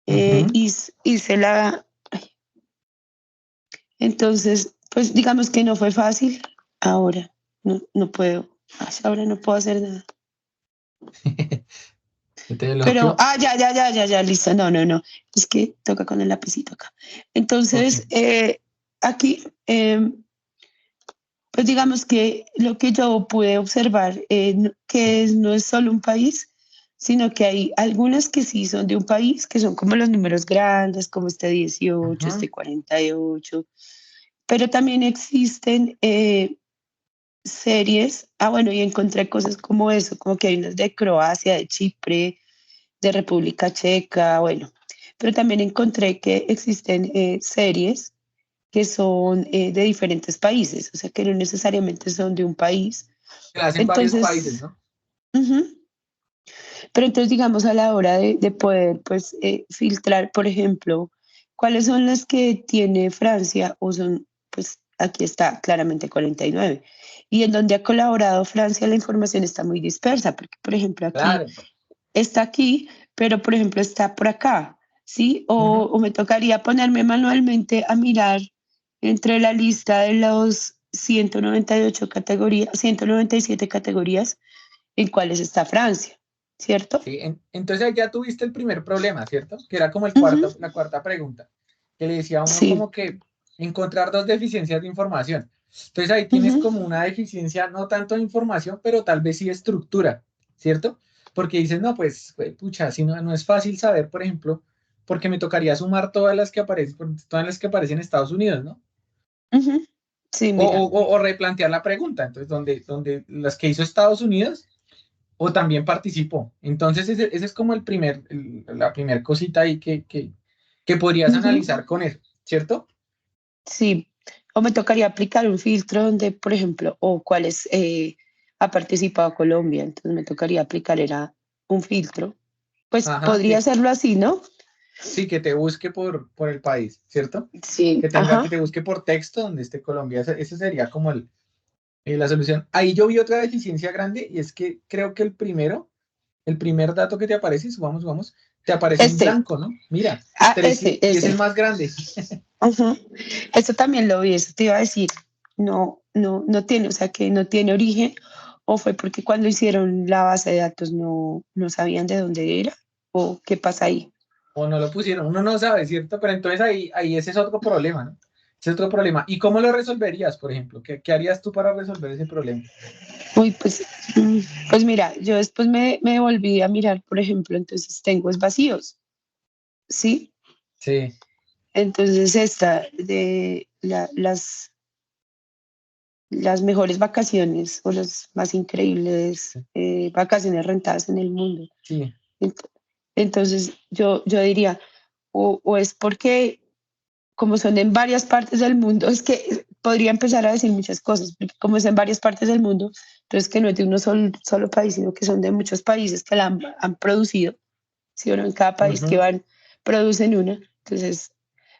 Ujú. hice la... Entonces, pues digamos que no fue fácil. Ahora no puedo, ahora no puedo hacer nada. ¿Te Pero, bloqueó? ya, listo. No. Es que toca con el lapicito acá. Ok. Entonces, aquí, pues digamos que lo que yo pude observar, no es solo un país, sino que hay algunas que sí son de un país, que son como los números grandes, como este 18, Ujú. este 48, pero también existen series, bueno, y encontré cosas como eso, como que hay unas de Croacia, de Chipre, de República Checa, bueno, pero también encontré que existen series que son de diferentes países, o sea, que no necesariamente son de un país. Se hacen varios países, Entonces, ¿no? ujú, pero entonces digamos a la hora de poder pues filtrar, por ejemplo, cuáles son las que tiene Francia o son pues aquí está claramente 49. Y en donde ha colaborado Francia, la información está muy dispersa, porque, por ejemplo, aquí Claro. está aquí, pero, por ejemplo, está por acá, ¿sí? Ujú. O me tocaría ponerme manualmente a mirar entre la lista de los 198 categorías, 197 categorías, en cuáles está Francia, ¿cierto? Sí, entonces ahí ya tuviste el primer problema, ¿cierto? Que era como Ujú, la cuarta pregunta, que le decía a uno sí. como que encontrar dos deficiencias de información. Entonces ahí tienes Ujú, como una deficiencia, no tanto de información, pero tal vez sí de estructura, ¿cierto? Porque dices, no, pues, pucha, si no, no es fácil saber, por ejemplo, porque me tocaría sumar todas las que aparecen en Estados Unidos, ¿no? ujú. Sí, O, mira. o replantear la pregunta, entonces, donde las que hizo Estados Unidos o también participó. Entonces, ese es como la primer cosita ahí que podrías Ujú, analizar con eso, ¿cierto? sí. O me tocaría aplicar un filtro donde, por ejemplo, o cuáles ha participado Colombia, entonces me tocaría aplicar era un filtro. Pues Ajá, podría hacerlo así, ¿no? sí, que te busque por el país, ¿cierto? Sí, Que te ajá. busque por texto donde esté Colombia. Ese sería como la solución. Ahí yo vi otra deficiencia grande y es que creo que el primer dato que te aparece, vamos, te aparece en Este, blanco, ¿no? Mira, ese, y es el ese. más grande. Ajá. Eso también lo vi, eso te iba a decir. No, no, no tiene, o sea, que no tiene origen, o fue porque cuando hicieron la base de datos no sabían de dónde era, o qué pasa ahí. O no lo pusieron, uno no sabe, ¿cierto? Pero entonces ahí ese es otro problema, ¿no? Ese es otro problema. ¿Y cómo lo resolverías, por ejemplo? ¿Qué harías tú para resolver ese problema? Uy, pues, pues mira, yo después me volví a mirar, por ejemplo, entonces tengo es vacíos, ¿sí? Sí. Entonces esta de las mejores vacaciones o las más increíbles vacaciones rentadas en el mundo. Sí. Ent- Entonces yo diría, o es porque como son en varias partes del mundo, es que podría empezar a decir muchas cosas, porque como es en varias partes del mundo, entonces que no es de uno solo país, sino que son de muchos países que la han producido, ¿sí o no? En cada país que Ujú. van, producen una. Entonces,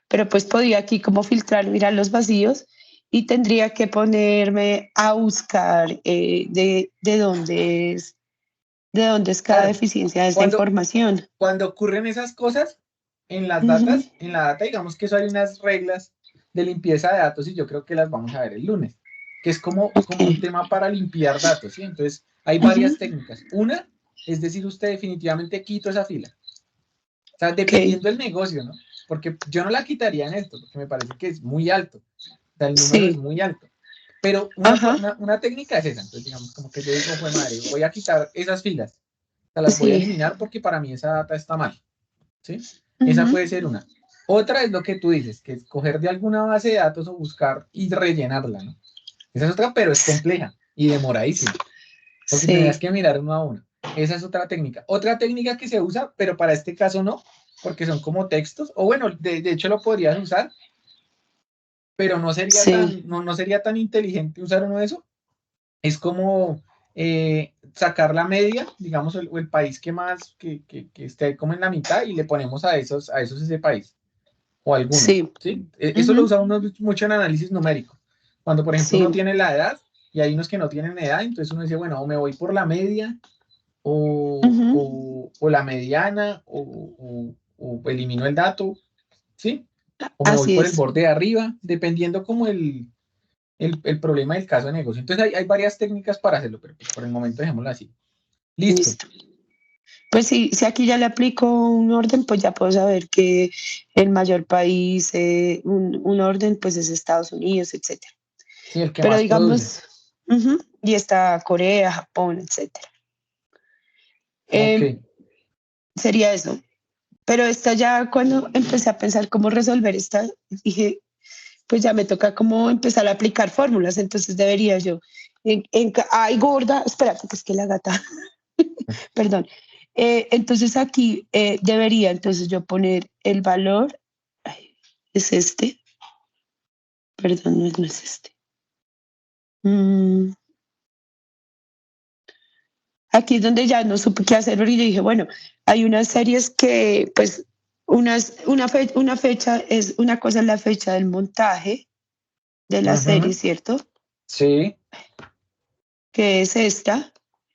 pero pues podría aquí como filtrar, mirar los vacíos y tendría que ponerme a buscar de dónde es cada Claro. deficiencia de esta Cuando, información. cuando ocurren esas cosas en las Ujú, datas, en la data, digamos que eso hay unas reglas de limpieza de datos y yo creo que las vamos a ver el lunes, que es ok. como un tema para limpiar datos, ¿sí? Entonces, hay Ujú, varias técnicas. Una es decir, usted definitivamente quito esa fila. O sea, ok. dependiendo del negocio, ¿no? Porque yo no la quitaría en esto, porque me parece que es muy alto. O sea, el número es Sí. muy alto. Pero Ajá. una técnica es esa. Entonces, digamos, como que yo digo, fue madre, voy a quitar esas filas. O sea, las voy a Sí. eliminar porque para mí esa data está mal. ¿Sí? Esa Ujú, puede ser una. Otra es lo que tú dices, que es coger de alguna base de datos o buscar y rellenarla, ¿no? Esa es otra, pero es compleja y demoradísima, porque tendrías sí. que mirar uno a uno. Esa es otra técnica. Otra técnica que se usa, pero para este caso no, porque son como textos, o bueno, de hecho lo podrías usar, pero Sí. no sería tan inteligente usar uno de eso. Es como sacar la media, digamos, o el país que más, que esté como en la mitad y le ponemos a esos ese país, o algunos, Sí. ¿sí? Eso lo Ujú, usa uno mucho en análisis numérico. Cuando, por ejemplo, uno sí. tiene la edad y hay unos que no tienen edad, entonces uno dice, bueno, o me voy por la media Ujú, o la mediana o elimino el dato, ¿sí? O me voy así por el es. borde de arriba, dependiendo como el problema del caso de negocio. Entonces hay varias técnicas para hacerlo, pero pues por el momento dejémoslo así. Listo. Listo. Pues sí, si aquí ya le aplico un orden, pues ya puedo saber que el mayor país, un orden, pues es Estados Unidos, etcétera. Sí, el que Pero más produce. digamos, ujú, y está Corea, Japón, etcétera. Ok. Eh, sería eso. Pero esta ya cuando empecé a pensar cómo resolver esta, dije, pues ya me toca como empezar a aplicar fórmulas, entonces debería yo, ay gorda, espérate, que es que la gata, perdón. Entonces aquí debería entonces yo poner el valor, ay, es este, perdón, no es este. Mm, aquí es donde ya no supe qué hacer, porque yo dije, bueno, hay unas series que, pues, una fecha es una cosa es la fecha del montaje de la serie, ¿cierto? Sí. Que es esta,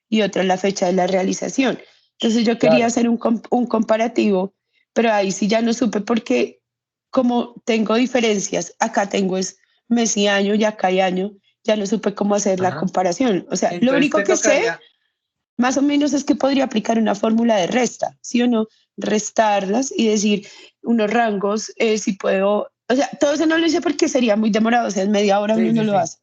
y otra la fecha de la realización. Entonces yo quería Claro. hacer un comparativo, pero ahí sí ya no supe porque como tengo diferencias, acá tengo es mes y año y acá hay año, ya no supe cómo hacer la Ajá. comparación. O sea, lo Entonces único te que sé tocaría, más o menos es que podría aplicar una fórmula de resta, ¿sí o no? Restarlas y decir unos rangos, si puedo, o sea, todo eso no lo hice porque sería muy demorado, o sea, en media hora uno sí, no sí, lo sí. hace.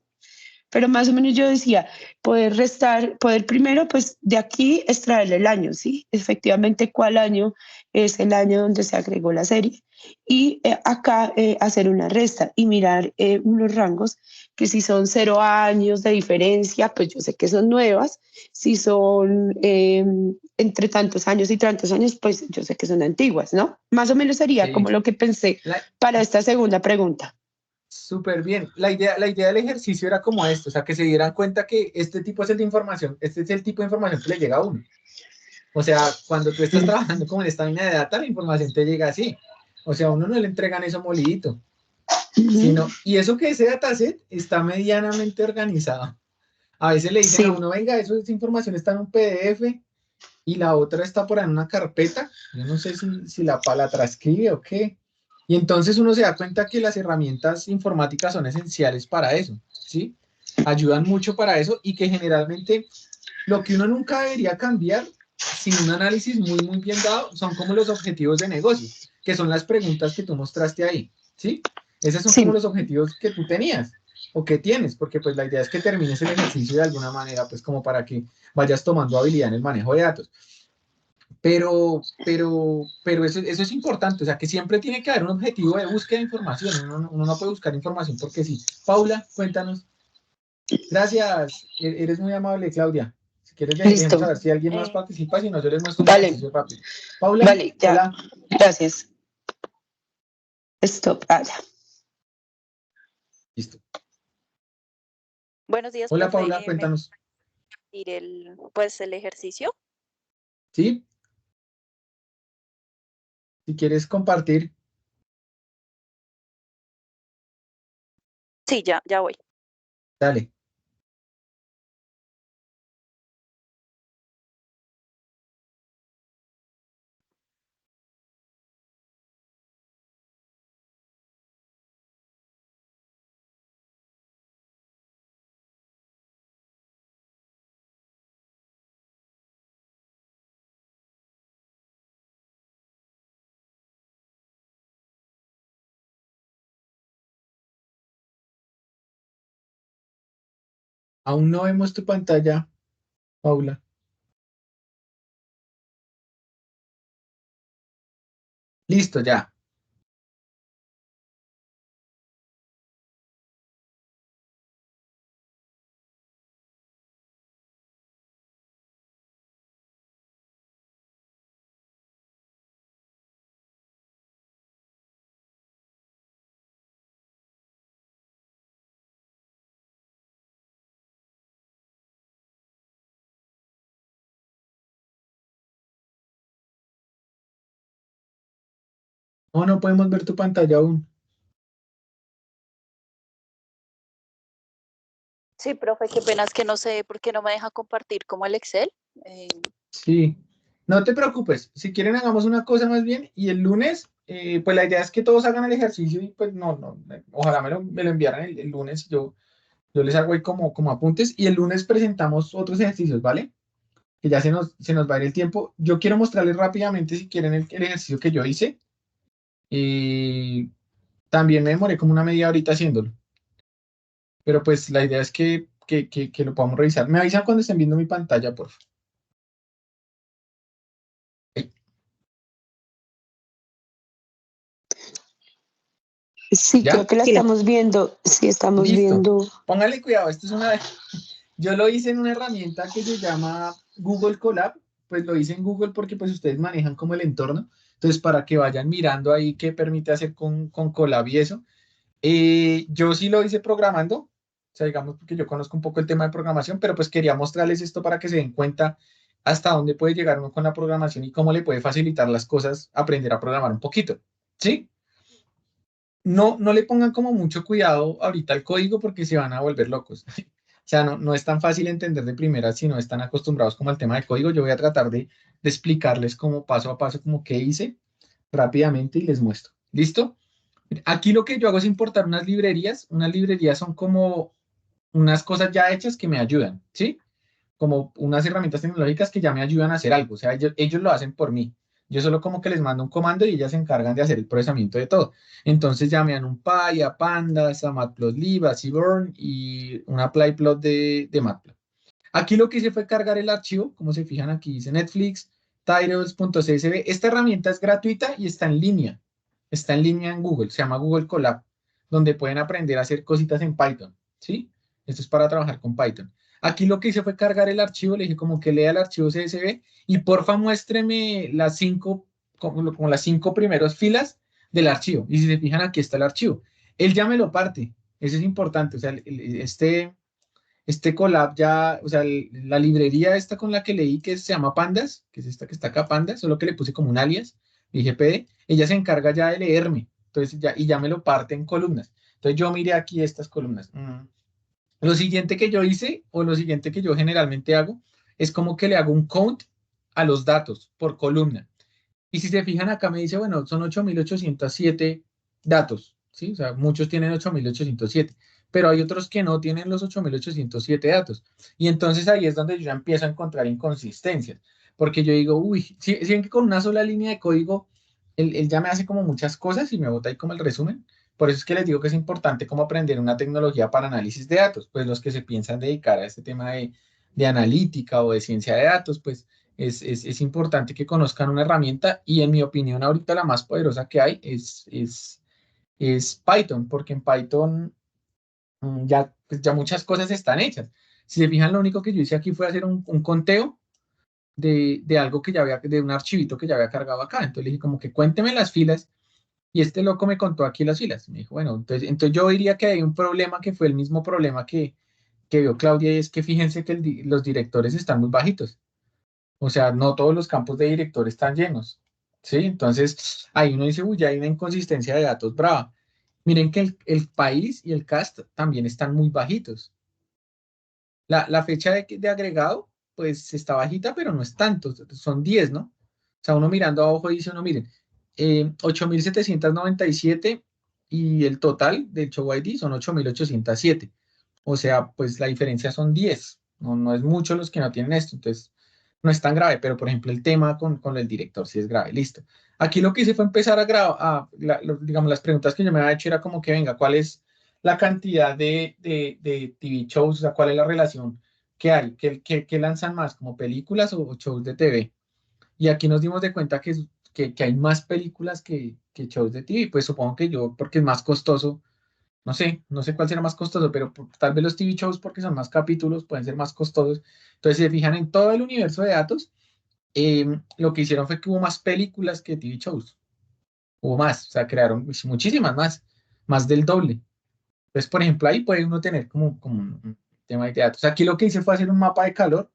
Pero más o menos yo decía, poder restar, poder primero, pues de aquí extraerle el año, ¿sí? Efectivamente, cuál año es el año donde se agregó la serie. Y acá hacer una resta y mirar unos rangos que si son 0 años de diferencia, pues yo sé que son nuevas. Si son entre tantos años y tantos años, pues yo sé que son antiguas, ¿no? Más o menos sería Sí. como lo que pensé La- para esta segunda pregunta. Súper bien. La idea del ejercicio era como esto, o sea, que se dieran cuenta que este tipo es el de información, este es el tipo de información que le llega a uno. O sea, cuando tú estás trabajando como en esta línea de data, la información te llega así. O sea, a uno no le entregan eso molidito, sino, y eso que ese dataset está medianamente organizado. A veces le dicen Sí. a uno, venga, esa información está en un PDF y la otra está por ahí en una carpeta. Yo no sé si la transcribe o qué. Y entonces uno se da cuenta que las herramientas informáticas son esenciales para eso, ¿sí? Ayudan mucho para eso y que generalmente lo que uno nunca debería cambiar sin un análisis muy, muy bien dado son como los objetivos de negocio, que son las preguntas que tú mostraste ahí, ¿sí? Esos son como Sí. los objetivos que tú tenías o que tienes, porque pues la idea es que termines el ejercicio de alguna manera, pues como para que vayas tomando habilidad en el manejo de datos. Pero eso es importante, o sea, que siempre tiene que haber un objetivo de búsqueda de información. Uno no puede buscar información porque sí. Paula, cuéntanos. Gracias, eres muy amable, Claudia. Si quieres, dejemos a Listo. ver si alguien más participa, si no, yo les muestro el Vale. ejercicio rápido. Paula, Vale, ya. hola. Gracias. Stop. Ah, ya. Listo. Buenos días, Hola, profe. Paula, ¿Me cuéntanos. puede compartir el ejercicio? ¿Sí? Si quieres compartir. Sí, ya voy. Dale. Aún no vemos tu pantalla, Paula. Listo, ya. No podemos ver tu pantalla aún. Sí, profe, qué pena, es que no sé por qué no me deja compartir como el Excel. Sí, no te preocupes. Si quieren, hagamos una cosa más bien. Y el lunes, pues la idea es que todos hagan el ejercicio y pues ojalá me lo enviaran el lunes. Yo les hago ahí como apuntes. Y el lunes presentamos otros ejercicios, ¿vale? Que ya se nos va a ir el tiempo. Yo quiero mostrarles rápidamente, si quieren, el ejercicio que yo hice. Y también me demoré como una media horita haciéndolo. Pero pues la idea es que lo podamos revisar. Me avisan cuando estén viendo mi pantalla, por favor. Sí, ¿Ya? creo que la estamos viendo. Sí, estamos Listo. viendo. Póngale cuidado, esto es yo lo hice en una herramienta que se llama Google Colab, pues lo hice en Google porque pues ustedes manejan como el entorno, entonces para que vayan mirando ahí qué permite hacer con Colab y eso. Yo sí lo hice programando, o sea, digamos porque yo conozco un poco el tema de programación, pero pues quería mostrarles esto para que se den cuenta hasta dónde puede llegar uno con la programación y cómo le puede facilitar las cosas aprender a programar un poquito, ¿sí? no le pongan como mucho cuidado ahorita al código porque se van a volver locos. O sea, no es tan fácil entender de primera si no están acostumbrados como al tema del código. Yo voy a tratar de explicarles como paso a paso como qué hice rápidamente y les muestro. ¿Listo? Aquí lo que yo hago es importar unas librerías. Unas librerías son como unas cosas ya hechas que me ayudan, ¿sí? Como unas herramientas tecnológicas que ya me ayudan a hacer algo. O sea, ellos lo hacen por mí. Yo solo como que les mando un comando y ellas se encargan de hacer el procesamiento de todo. Entonces ya me dan un Py, a Pandas, a Matplotlib, a Seaborn y un applyplot de Matplotlib. Aquí lo que hice fue cargar el archivo. Como se fijan aquí dice Netflix, titles.csv. Esta herramienta es gratuita y está en línea. Está en línea en Google. Se llama Google Colab, donde pueden aprender a hacer cositas en Python, ¿sí? Esto es para trabajar con Python. Aquí lo que hice fue cargar el archivo, le dije como que lea el archivo CSV y porfa muéstreme las 5, como las 5 primeras filas del archivo. Y si se fijan, aquí está el archivo. Él ya me lo parte, eso es importante. O sea, este collab ya, o sea, la librería esta con la que leí que se llama Pandas, que es esta que está acá, Pandas, solo que le puse como un alias, dije PD, ella se encarga ya de leerme, entonces ya me lo parte en columnas. Entonces yo miré aquí estas columnas. Lo siguiente que yo hice, o lo siguiente que yo generalmente hago, es como que le hago un count a los datos por columna. Y si se fijan acá me dice, bueno, son 8.807 datos, ¿sí? O sea, muchos tienen 8.807, pero hay otros que no tienen los 8.807 datos. Y entonces ahí es donde yo ya empiezo a encontrar inconsistencias, porque yo digo, uy, si ven que con una sola línea de código, él ya me hace como muchas cosas y me bota ahí como el resumen. Por eso es que les digo que es importante como aprender una tecnología para análisis de datos, pues los que se piensan dedicar a este tema de analítica o de ciencia de datos, pues es importante que conozcan una herramienta y en mi opinión ahorita la más poderosa que hay es Python, porque en Python pues ya muchas cosas están hechas. Si se fijan, lo único que yo hice aquí fue hacer un conteo de algo que ya había, de un archivito que ya había cargado acá. Entonces le dije como que cuénteme las filas y este loco me contó aquí las filas. Me dijo, bueno, entonces yo diría que hay un problema que fue el mismo problema que vio Claudia y es que fíjense que los directores están muy bajitos. O sea, no todos los campos de director están llenos, ¿sí? Entonces, ahí uno dice, uy, ya hay una inconsistencia de datos brava. Miren que el país y el cast también están muy bajitos. La fecha de agregado, pues está bajita, pero no es tanto, son 10, ¿no? O sea, uno mirando abajo dice, uno, miren, 8.797 y el total del show ID son 8.807. O sea, pues la diferencia son 10. No es mucho los que no tienen esto, entonces no es tan grave, pero por ejemplo el tema con el director sí es grave, listo. Aquí lo que hice fue empezar a grabar, digamos, las preguntas que yo me había hecho era como que, venga, ¿cuál es la cantidad de TV shows? O sea, ¿cuál es la relación que hay? ¿Qué lanzan más, como películas o shows de TV? Y aquí nos dimos de cuenta que hay más películas que shows de TV, pues supongo que yo, porque es más costoso, no sé cuál será más costoso, pero tal vez los TV shows, porque son más capítulos, pueden ser más costosos. Entonces, si se fijan en todo el universo de datos, lo que hicieron fue que hubo más películas que TV shows. Hubo más, o sea, crearon muchísimas más del doble. Entonces, por ejemplo, ahí puede uno tener como un tema de datos. Aquí lo que hice fue hacer un mapa de calor,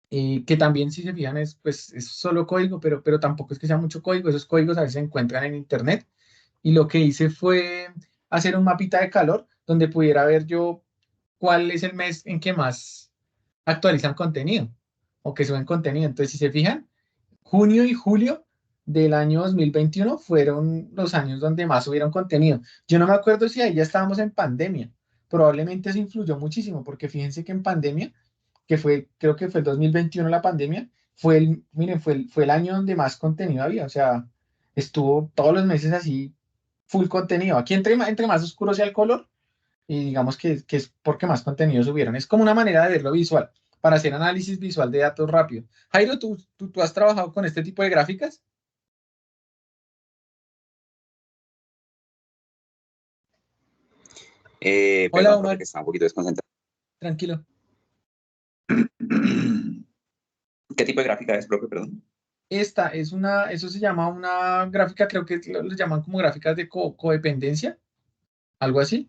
que también, si se fijan, pues, es solo código, pero tampoco es que sea mucho código. Esos códigos a veces se encuentran en internet. Y lo que hice fue hacer un mapita de calor donde pudiera ver yo cuál es el mes en que más actualizan contenido o que suben contenido. Entonces, si se fijan, junio y julio del año 2021 fueron los años donde más subieron contenido. Yo no me acuerdo si ahí ya estábamos en pandemia. Probablemente eso influyó muchísimo, porque fíjense que en pandemia, creo que fue el 2021 la pandemia, miren, fue el año donde más contenido había. O sea, estuvo todos los meses así, full contenido. Aquí entre más oscuro sea el color, y digamos que es porque más contenido subieron. Es como una manera de verlo visual, para hacer análisis visual de datos rápido. Jairo, ¿tú has trabajado con este tipo de gráficas? Hola, Perdón, Omar. porque está un poquito desconcentrado. Tranquilo. ¿Qué tipo de gráfica es, profe? Perdón. Eso se llama una gráfica, creo que lo llaman como gráficas de codependencia, algo así.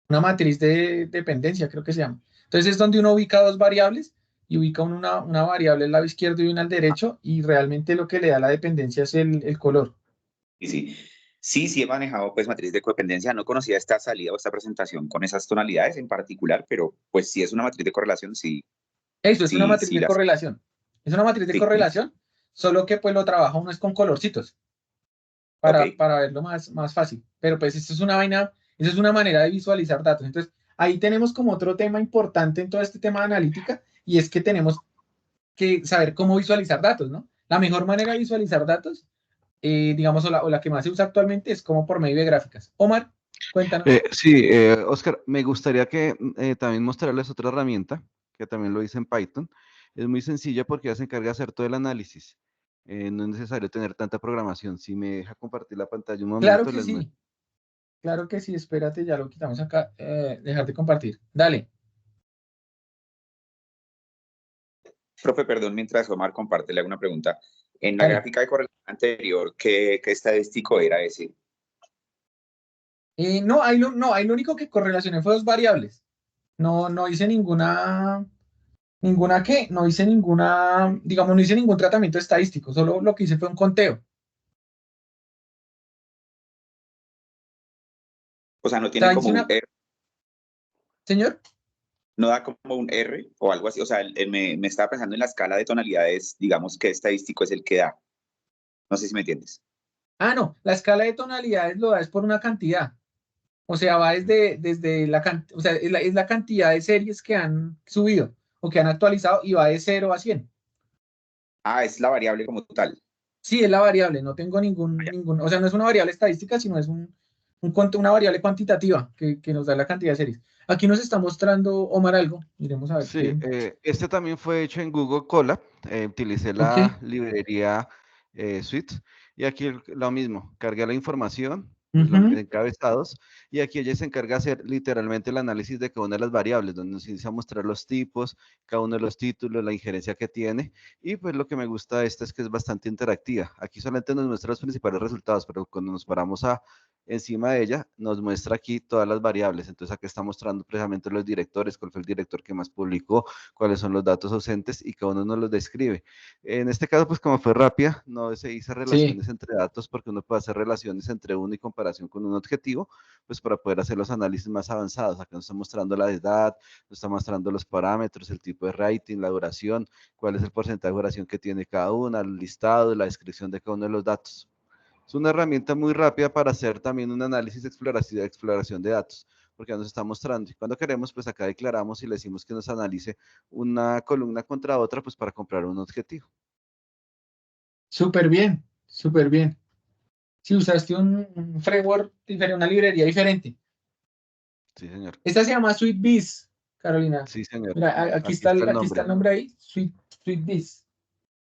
Una matriz de dependencia, creo que se llama. Entonces es donde uno ubica dos variables y ubica una variable al lado izquierdo y una al derecho, y realmente lo que le da la dependencia es el color. Sí, sí. Sí, sí he manejado pues matriz de codependencia. No conocía esta salida o esta presentación con esas tonalidades en particular, pero pues si es una matriz de correlación, sí, Eso es una sí, matriz sí de las. correlación. Es una matriz de Sí, correlación, solo que pues lo trabaja uno es con colorcitos ok. para verlo más fácil. Pero pues esto es una vaina, eso es una manera de visualizar datos. Entonces, ahí tenemos como otro tema importante en todo este tema de analítica, y es que tenemos que saber cómo visualizar datos, ¿no? La mejor manera de visualizar datos, digamos, o la que más se usa actualmente es como por medio de gráficas. Omar, cuéntanos. Sí, Oscar, me gustaría que también mostrarles otra herramienta, que también lo hice en Python. Es muy sencilla porque ya se encarga de hacer todo el análisis. No es necesario tener tanta programación. Si me deja compartir la pantalla un Claro momento, que les muestro. sí, claro que sí, espérate, ya lo quitamos acá, dejar de compartir. Dale. Profe, perdón, mientras Omar comparte, le hago una pregunta. En la Dale. gráfica de correlación anterior, ¿qué estadístico era ese? No, ahí lo único que correlacioné fue dos variables. No hice ninguna qué, no hice ninguna, digamos, no hice ningún tratamiento estadístico, solo lo que hice fue un conteo. O sea, no O tiene sea, como hice un una, R, señor, no da como un R o algo así. O sea, me estaba pensando en la escala de tonalidades, digamos, ¿qué estadístico es el que da? No sé si me entiendes. no, la escala de tonalidades lo da es por una cantidad. O sea, va desde o sea, es la cantidad de series que han subido o que han actualizado y va de 0 a 100. Ah, es la variable como tal. Sí, es la variable, no tengo o sea, no es una variable estadística, sino es una variable cuantitativa que nos da la cantidad de series. Aquí nos está mostrando Omar algo, miremos a ver Sí, qué. este también fue hecho en Google Colab. Utilicé Ok. la librería Suite y aquí lo mismo, cargué la información, pues Ujú. encabezados, y aquí ella se encarga de hacer literalmente el análisis de cada una de las variables, donde nos inicia a mostrar los tipos, cada uno de los títulos, la injerencia que tiene, y pues lo que me gusta de esta es que es bastante interactiva. Aquí solamente nos muestra los principales resultados, pero cuando nos paramos encima de ella, nos muestra aquí todas las variables. Entonces aquí está mostrando precisamente los directores, cuál fue el director que más publicó, cuáles son los datos ausentes y cada uno nos los describe. En este caso, pues como fue rápida, no se hizo Sí, relaciones entre datos porque uno puede hacer relaciones entre uno y comparación con un objetivo, pues para poder hacer los análisis más avanzados. Acá nos está mostrando la edad, nos está mostrando los parámetros, el tipo de rating, la duración, cuál es el porcentaje de duración que tiene cada una, el listado, la descripción de cada uno de los datos. Es una herramienta muy rápida para hacer también un análisis de exploración de datos, porque nos está mostrando. Y cuando queremos, pues acá declaramos y le decimos que nos analice una columna contra otra, pues para comprar un objetivo. súper bien, súper bien. Si usaste un framework diferente, una librería diferente. Sí, señor. Esta se llama SweetBees, Carolina. Sí, señor. Mira, aquí Aquí está está el aquí está nombre. el nombre ahí, SweetBees.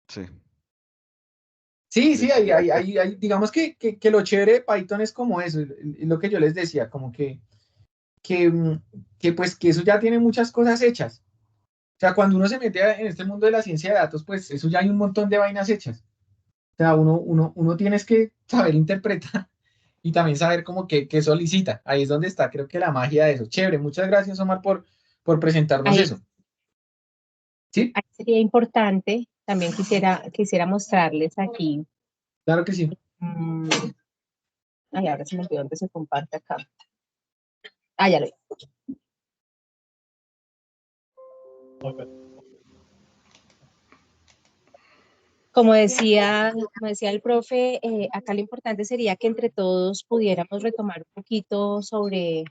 Sí. Sí, sí, Listo, gracias. digamos que lo chévere de Python es como eso, es lo que yo les decía, como que, mm, pues que eso ya tiene muchas cosas hechas. O sea, cuando uno se mete en este mundo de la ciencia de datos, pues eso ya hay un montón de vainas hechas. O sea, uno tienes que saber interpretar y también saber como que solicita. Ahí es donde está, creo que la magia de eso. Chévere, muchas gracias, Omar, por presentarnos Ahí, eso. ¿Sí? ahí sería importante, también quisiera mostrarles aquí. Claro que sí. mm, Ay, ahora se me olvidó dónde se comparte acá. Ya lo vi. Como decía el profe, acá lo importante sería que entre todos pudiéramos retomar un poquito sobre,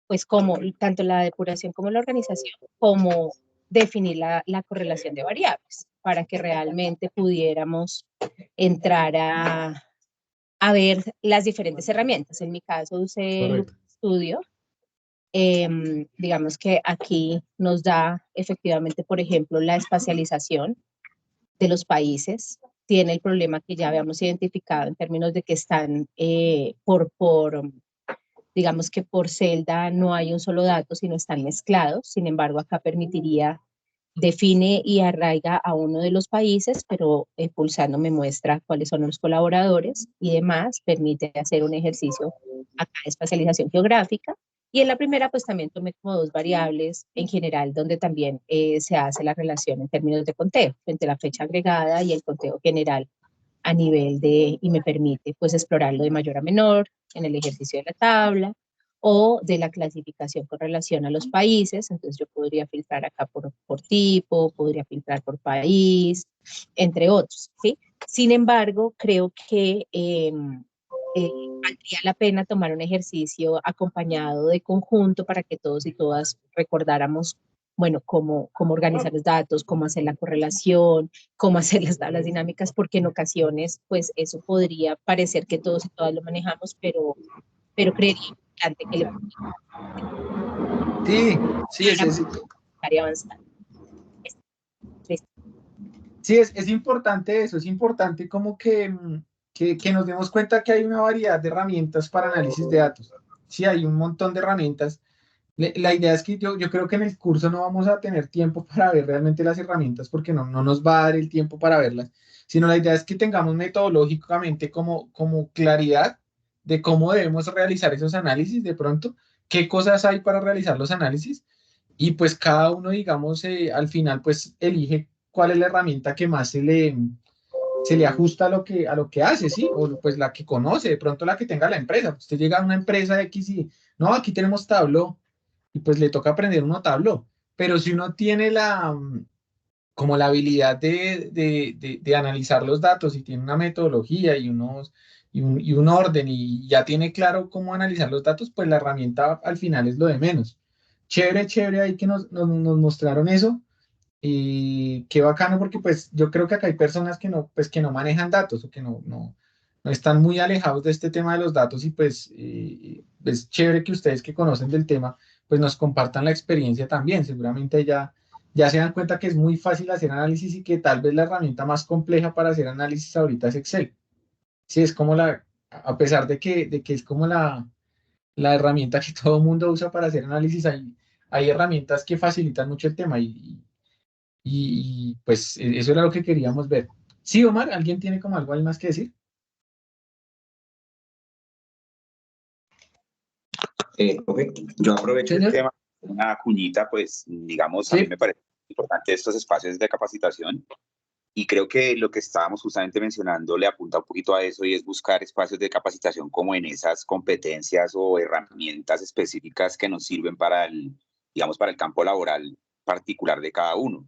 pues, cómo, tanto la depuración como la organización, cómo definir la correlación de variables, para que realmente pudiéramos entrar a ver las diferentes herramientas. En mi caso usé el Correcto. Studio. Digamos que aquí nos da efectivamente, por ejemplo, la espacialización de los países. Tiene el problema que ya habíamos identificado en términos de que están digamos que por celda no hay un solo dato, sino están mezclados. Sin embargo, acá define y arraiga a uno de los países, pero pulsando me muestra cuáles son los colaboradores y demás, permite hacer un ejercicio acá de espacialización geográfica. Y en la primera, pues también tomé como dos variables en general, donde también se hace la relación en términos de conteo, entre la fecha agregada y el conteo general a nivel de, y me permite pues explorarlo de mayor a menor en el ejercicio de la tabla o de la clasificación con relación a los países. Entonces yo podría filtrar acá por tipo, podría filtrar por país, entre otros, ¿sí? Sin embargo, creo que valdría la pena tomar un ejercicio acompañado de conjunto para que todos y todas recordáramos, bueno, cómo organizar los datos, cómo hacer la correlación, cómo hacer las tablas dinámicas, porque en ocasiones, pues eso podría parecer que todos y todas lo manejamos, pero creería importante que le Sí, avanzar. sí, es importante eso, es importante como que nos demos cuenta que hay una variedad de herramientas para análisis de datos. Sí, hay un montón de herramientas. La idea es que yo creo que en el curso no vamos a tener tiempo para ver realmente las herramientas porque no nos va a dar el tiempo para verlas, sino la idea es que tengamos metodológicamente como claridad de cómo debemos realizar esos análisis de pronto, qué cosas hay para realizar los análisis y pues cada uno, digamos, al final pues elige cuál es la herramienta que más se le ajusta a lo que hace, ¿sí? O pues la que conoce, de pronto la que tenga la empresa. Usted llega a una empresa X y, no, aquí tenemos Tableau, y pues le toca aprender uno Tableau. Pero si uno tiene como la habilidad de analizar los datos y tiene una metodología y un orden y ya tiene claro cómo analizar los datos, pues la herramienta al final es lo de menos. Chévere, chévere ahí que nos mostraron eso. Y qué bacano porque pues yo creo que acá hay personas que no manejan datos o que no están muy alejados de este tema de los datos y pues es chévere que ustedes que conocen del tema pues nos compartan la experiencia también. Seguramente ya se dan cuenta que es muy fácil hacer análisis y que tal vez la herramienta más compleja para hacer análisis ahorita es Excel. Sí, es como a pesar de que es como la herramienta que todo el mundo usa para hacer análisis, hay herramientas que facilitan mucho el tema pues eso era lo que queríamos ver. Sí, Omar, ¿alguien tiene como algo ahí más que decir? Ok, yo aprovecho el Señor. tema, una cuñita, pues digamos, a mí Sí, me parece importante estos espacios de capacitación y creo que lo que estábamos justamente mencionando le apunta un poquito a eso y es buscar espacios de capacitación como en esas competencias o herramientas específicas que nos sirven digamos, para el campo laboral particular de cada uno.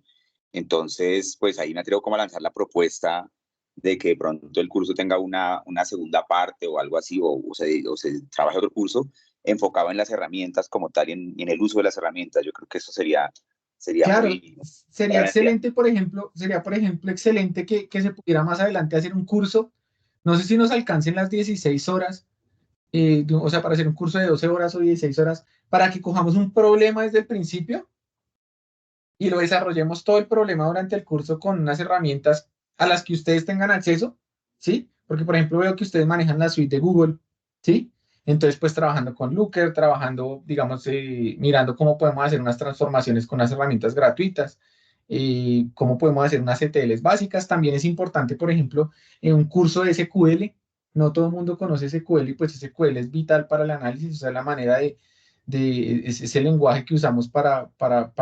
Entonces, pues ahí me atrevo como a lanzar la propuesta de que de pronto el curso tenga una segunda parte o algo así, o se trabaje otro curso enfocado en las herramientas como tal y en el uso de las herramientas. Yo creo que eso sería claro, muy sería excelente, por ejemplo, excelente que se pudiera más adelante hacer un curso. No sé si nos alcancen las 16 horas, o sea, para hacer un curso de 12 horas o 16 horas, para que cojamos un problema desde el principio y lo desarrollemos todo el problema durante el curso con unas herramientas a las que ustedes tengan acceso, ¿sí? Porque, por ejemplo, veo que ustedes manejan la suite de Google, ¿sí? Entonces, pues trabajando con Looker, trabajando, digamos, mirando cómo podemos hacer unas transformaciones con unas herramientas gratuitas, cómo podemos hacer unas ETLs básicas. También es importante, por ejemplo, en un curso de SQL, no todo el mundo conoce SQL y pues SQL es vital para el análisis, o sea, la manera es el lenguaje que usamos para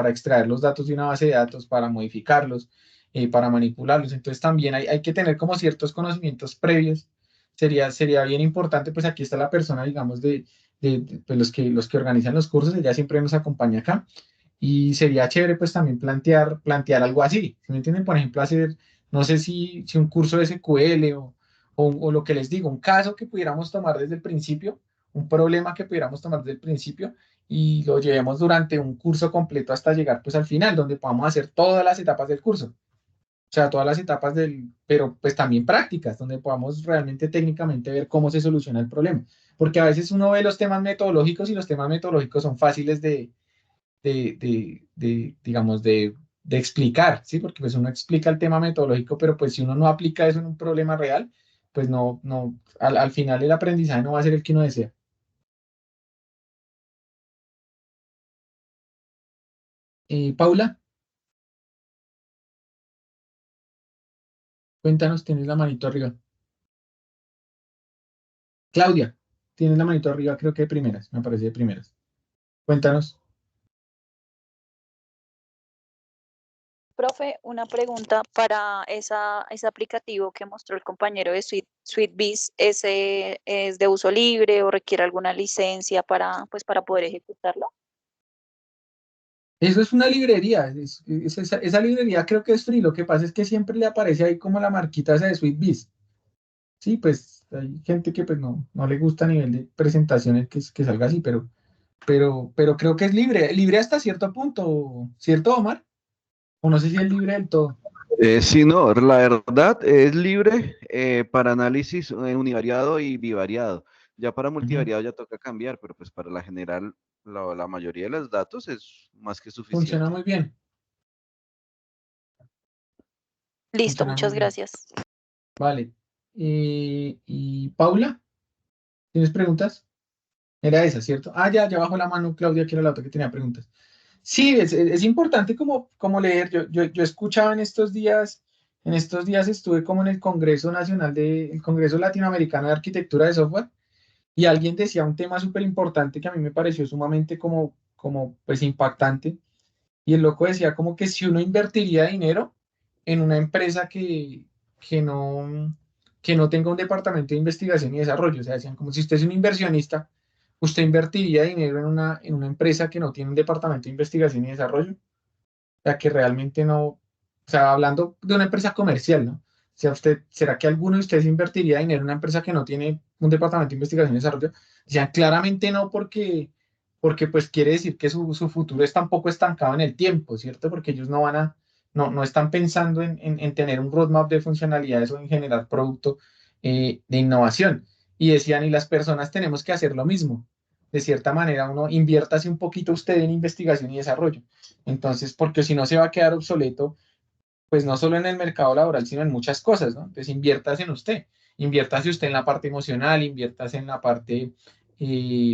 extraer los datos de una base de datos, para modificarlos, para manipularlos. Entonces también hay que tener como ciertos conocimientos previos. Sería bien importante, pues aquí está la persona, digamos, pues los que organizan los cursos, ella siempre nos acompaña acá. Y sería chévere, pues también plantear algo así. ¿Sí me entienden? Por ejemplo, hacer, no sé si un curso de SQL o lo que les digo, un caso que pudiéramos tomar desde el principio, un problema que pudiéramos tomar desde el principio y lo llevemos durante un curso completo hasta llegar pues al final, donde podamos hacer todas las etapas del curso. O sea, todas las etapas pero pues también prácticas, donde podamos realmente técnicamente ver cómo se soluciona el problema. Porque a veces uno ve los temas metodológicos y los temas metodológicos son fáciles digamos, de explicar, ¿sí? Porque pues uno explica el tema metodológico, pero pues si uno no aplica eso en un problema real, pues al final el aprendizaje no va a ser el que uno desea. Paula, cuéntanos, tienes la manito arriba. Claudia, tienes la manito arriba, creo que de primeras, me parece de primeras. Cuéntanos. Profe, una pregunta para ese aplicativo que mostró el compañero de SweetBees. ¿Ese es de uso libre o requiere alguna licencia para poder ejecutarlo? Eso es una librería, esa librería creo que es free, lo que pasa es que siempre le aparece ahí como la marquita esa de SweetBees. Sí, pues hay gente que pues no le gusta a nivel de presentaciones que salga así, pero creo que es libre hasta cierto punto, ¿cierto, Omar? O no sé si es libre del todo. Sí, no, la verdad es libre para análisis univariado y bivariado. Ya para Ujú. multivariado ya toca cambiar, pero pues para la general, la mayoría de los datos es más que Funciona suficiente. muy bien, Listo, funciona muy muchas bien. gracias. Vale. Y Paula, ¿tienes preguntas? Era esa, ¿cierto? Ah, ya bajó la mano Claudia, que era la otra que tenía preguntas. Sí, es importante como leer. Yo escuchaba en estos días estuve como en el Congreso Nacional el Congreso Latinoamericano de Arquitectura de Software, y alguien decía un tema súper importante que a mí me pareció sumamente como pues impactante, y el loco decía como que si uno invertiría dinero en una empresa que no, que no tenga un departamento de investigación y desarrollo, o sea, decían como si usted es un inversionista, usted invertiría dinero en una empresa que no tiene un departamento de investigación y desarrollo, o sea, que realmente no, o sea, hablando de una empresa comercial, ¿no? O sea, ¿será que alguno de ustedes invertiría dinero en una empresa que no tiene un departamento de investigación y desarrollo? Decían, claramente no, porque pues quiere decir que su futuro está un poco estancado en el tiempo, ¿cierto? Porque ellos no están pensando en tener un roadmap de funcionalidades o en generar producto de innovación. Y decían, y las personas tenemos que hacer lo mismo. De cierta manera, uno inviértase un poquito usted en investigación y desarrollo. Entonces, porque si no se va a quedar obsoleto, pues no solo en el mercado laboral, sino en muchas cosas, ¿no? Entonces, inviértase en usted, inviértase usted en la parte emocional, inviértase en la parte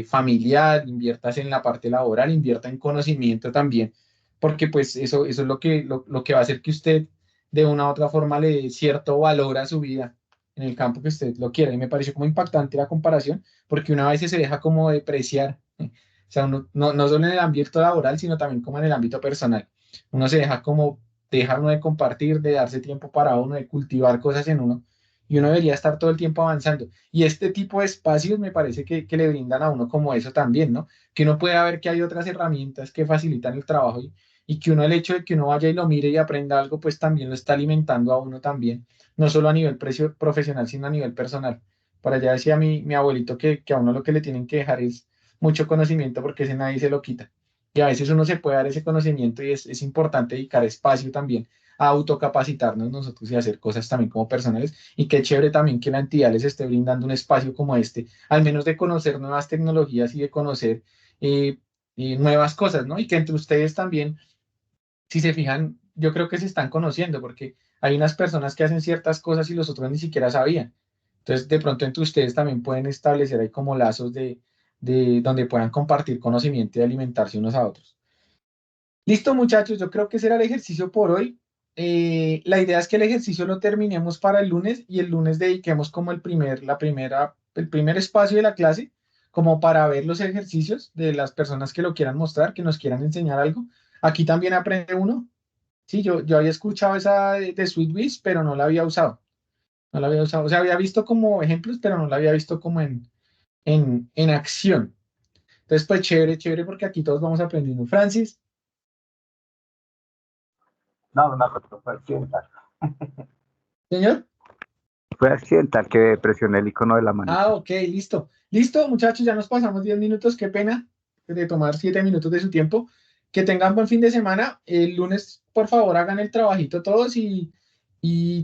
familiar, inviértase en la parte laboral, invierta en conocimiento también, porque pues eso es lo que va a hacer que usted de una u otra forma le dé cierto valor a su vida en el campo que usted lo quiera. Y me pareció como impactante la comparación, porque una vez se deja como depreciar, o sea, uno, no solo en el ámbito laboral, sino también como en el ámbito personal. Uno se deja como dejar uno de compartir, de darse tiempo para uno, de cultivar cosas en uno, y uno debería estar todo el tiempo avanzando. Y este tipo de espacios me parece que le brindan a uno como eso también, ¿no? Que uno pueda ver que hay otras herramientas que facilitan el trabajo y que uno el hecho de que uno vaya y lo mire y aprenda algo, pues también lo está alimentando a uno también, no solo a nivel profesional, sino a nivel personal. Para allá decía mi abuelito que a uno lo que le tienen que dejar es mucho conocimiento porque ese nadie se lo quita. Y a veces uno se puede dar ese conocimiento y es importante dedicar espacio también a autocapacitarnos nosotros y hacer cosas también como personales. Y qué chévere también que la entidad les esté brindando un espacio como este, al menos de conocer nuevas tecnologías y de conocer eh, nuevas cosas, ¿no? Y que entre ustedes también, si se fijan, yo creo que se están conociendo porque hay unas personas que hacen ciertas cosas y los otros ni siquiera sabían. Entonces, de pronto entre ustedes también pueden establecer ahí como lazos de donde puedan compartir conocimiento y alimentarse unos a otros. Listo, muchachos, yo creo que ese era el ejercicio por hoy. La idea es que el ejercicio lo terminemos para el lunes y el lunes dediquemos como el primer espacio de la clase como para ver los ejercicios de las personas que lo quieran mostrar, que nos quieran enseñar algo. Aquí también aprende uno. Sí, yo había escuchado esa de SweetBees, pero no la había usado. No la había usado. O sea, había visto como ejemplos, pero no la había visto como en acción. Entonces, pues chévere, chévere, porque aquí todos vamos aprendiendo. Francis, No, fue accidental. señor. Fue accidental que presioné el icono de la Ah, manito. ok, listo. Listo, muchachos, ya nos pasamos 10 minutos. Qué pena de tomar 7 minutos de su tiempo. Que tengan buen fin de semana. El lunes, por favor, hagan el trabajito todos y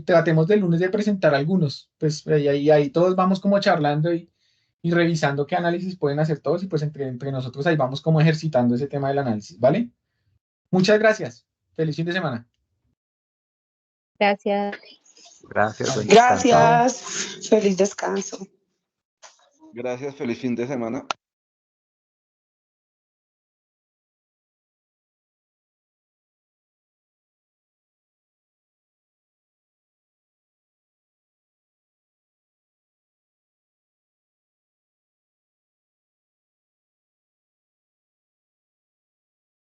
tratemos del lunes de presentar algunos. Pues ahí todos vamos como charlando y revisando qué análisis pueden hacer todos y pues entre nosotros ahí vamos como ejercitando ese tema del análisis, ¿vale? Muchas gracias. Feliz fin de semana. Gracias. Gracias, buen Vale, descanso. chao. Gracias. Feliz descanso. Gracias, feliz fin de semana.